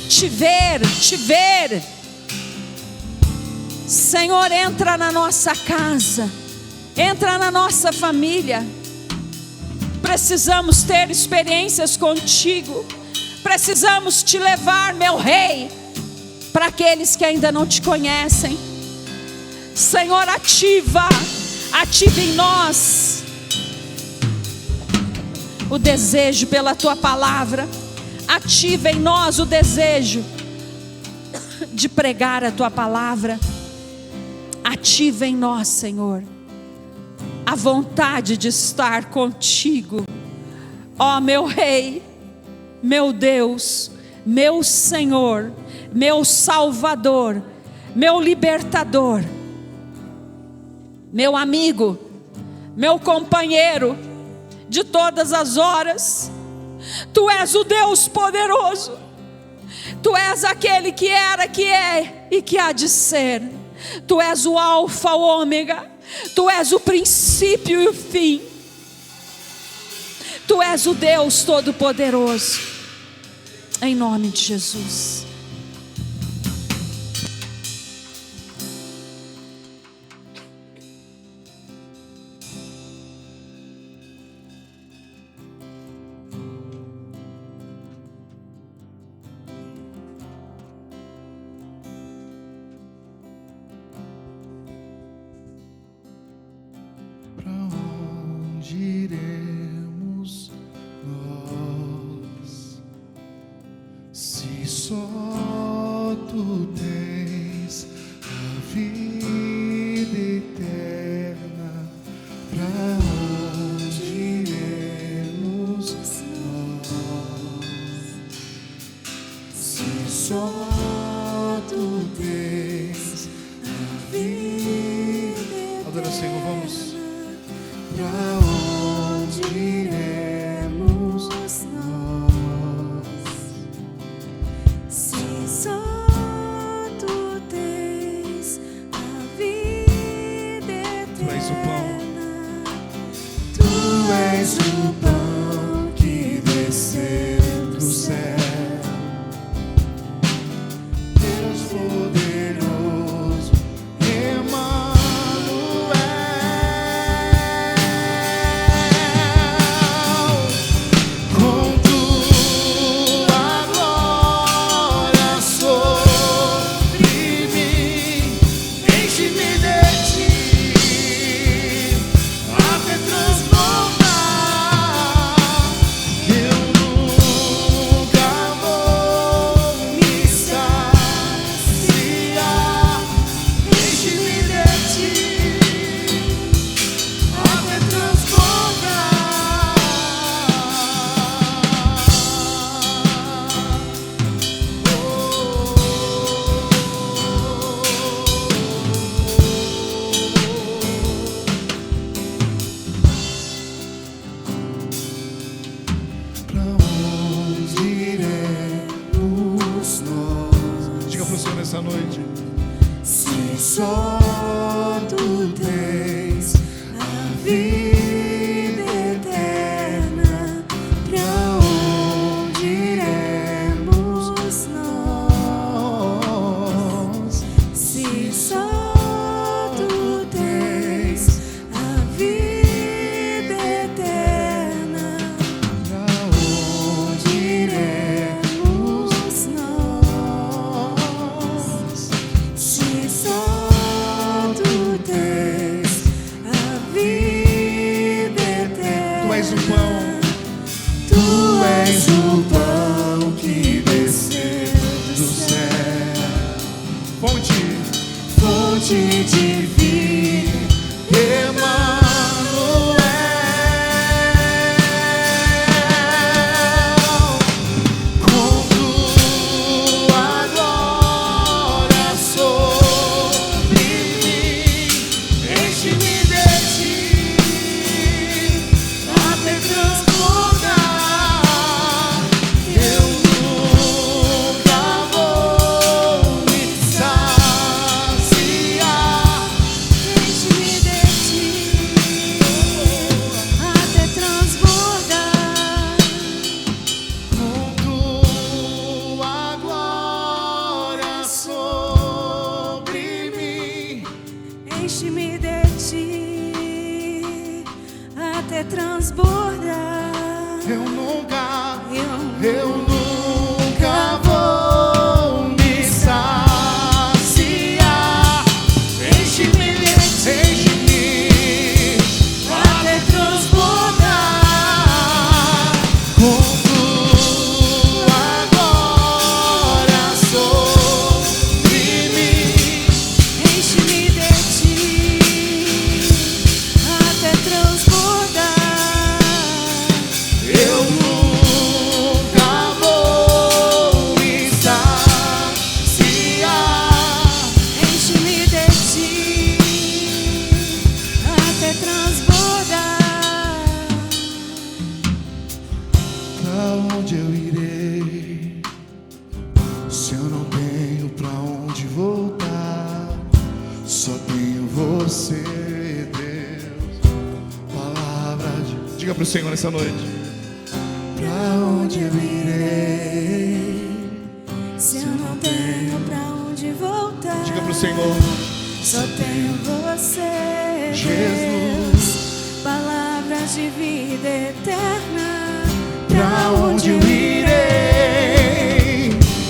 Te ver. Senhor, entra na nossa casa, entra na nossa família. Precisamos ter experiências contigo. Precisamos te levar, meu Rei, para aqueles que ainda não te conhecem. Senhor, ativa em nós o desejo pela tua palavra. Ativa em nós o desejo de pregar a tua palavra. Ativa em nós, Senhor, a vontade de estar contigo. Ó meu Rei, meu Deus, meu Senhor, meu Salvador, meu Libertador, meu amigo, meu companheiro de todas as horas. Tu és o Deus poderoso. Tu és aquele que era, que é e que há de ser. Tu és o Alfa, o Ômega. Tu és o princípio e o fim. Tu és o Deus Todo-Poderoso. Em nome de Jesus. Iremos nós, se só tu tens a vida eterna, pra onde iremos nós, se só tu tens a vida eterna. Adora o Senhor, vamos. Pra onde iremos nós, se só tu tens a vida eterna? Tu és o pão que desceu poderoso, Emanuel. Com tua glória sobre mim, enche-me de ti, até transbordar. Eu nunca vou me saciar. Enche-me de ti, até transbordar. Pra onde iremos nós? Diga pro Senhor nessa noite. Se só tu tens a vida eterna, pra onde iremos nós? Se só tu tens a vida eterna, pra onde iremos nós? Se só tu tens a vida eterna, tu és o pão, tu és o pão que desceu do céu, fonte de vida, Emanuel. Com tua glória sobre mim, enche-me de ti, até transbordar. Eu nunca vou me saciar. Enche-me de ti, até transbordar. Com tua glória sobre mim, enche-me de ti, até transbordar. Eu nunca vou me saciar. Enche-me até transbordar. Com tua glória sobre mim, enche-me de ti, até transbordar. Eu nunca vou me saciar. Enche-me de ti, até transbordar. Pra onde eu irei, se eu não tenho pra onde voltar? Só tenho você, Deus. Palavra de... Diga pro Senhor nessa noite. Pra onde eu irei, se eu não tenho pra onde voltar? Diga pro Senhor. Só tenho você, Jesus. Palavras de vida eterna. Pra onde eu irei,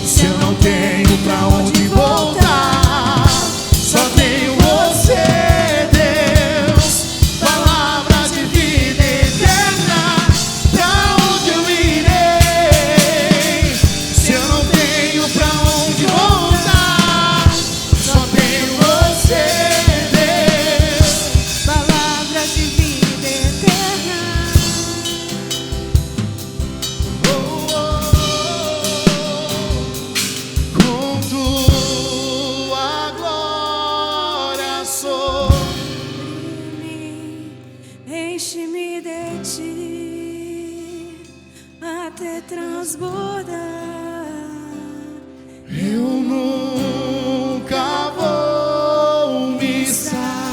se eu não tenho pra onde voltar? Só tenho você, Deus. Palavras de vida eterna. Pra onde eu irei, se eu não tenho pra onde voltar? Só tenho você, Deus. Palavras de vida eterna. Oh, oh, oh. Com tua glória sobre mim, enche-me de ti, até transbordar. Eu nunca vou me saciar.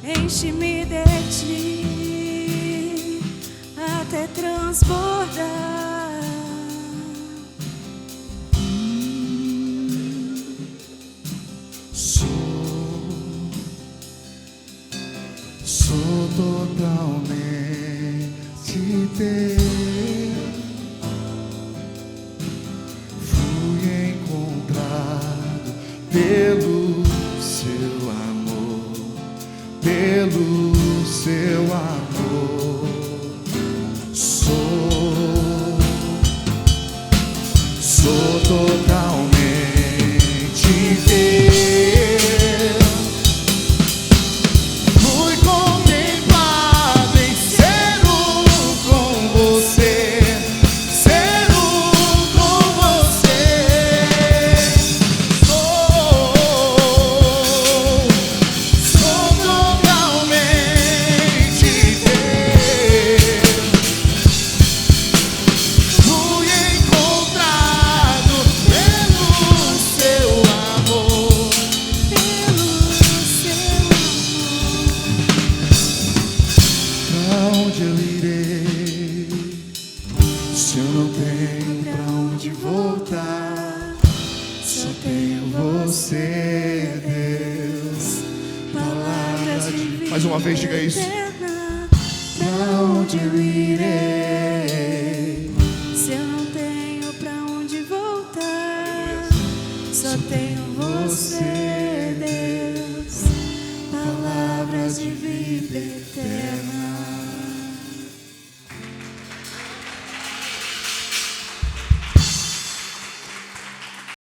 Enche-me de ti, até transbordar. pelo seu amor, pelo seu amor. Sou totalmente teu. Fui contemplado em ser um com você, ser um com você. Sou totalmente teu. Fui encontrado pelo seu amor, pelo seu pra onde eu irei, se eu não tenho pra onde voltar? Só tenho você, Deus, palavras de vida. Mais uma vez, diga isso. eterna. Pra onde eu irei? Se eu não tenho pra onde voltar, só tenho você.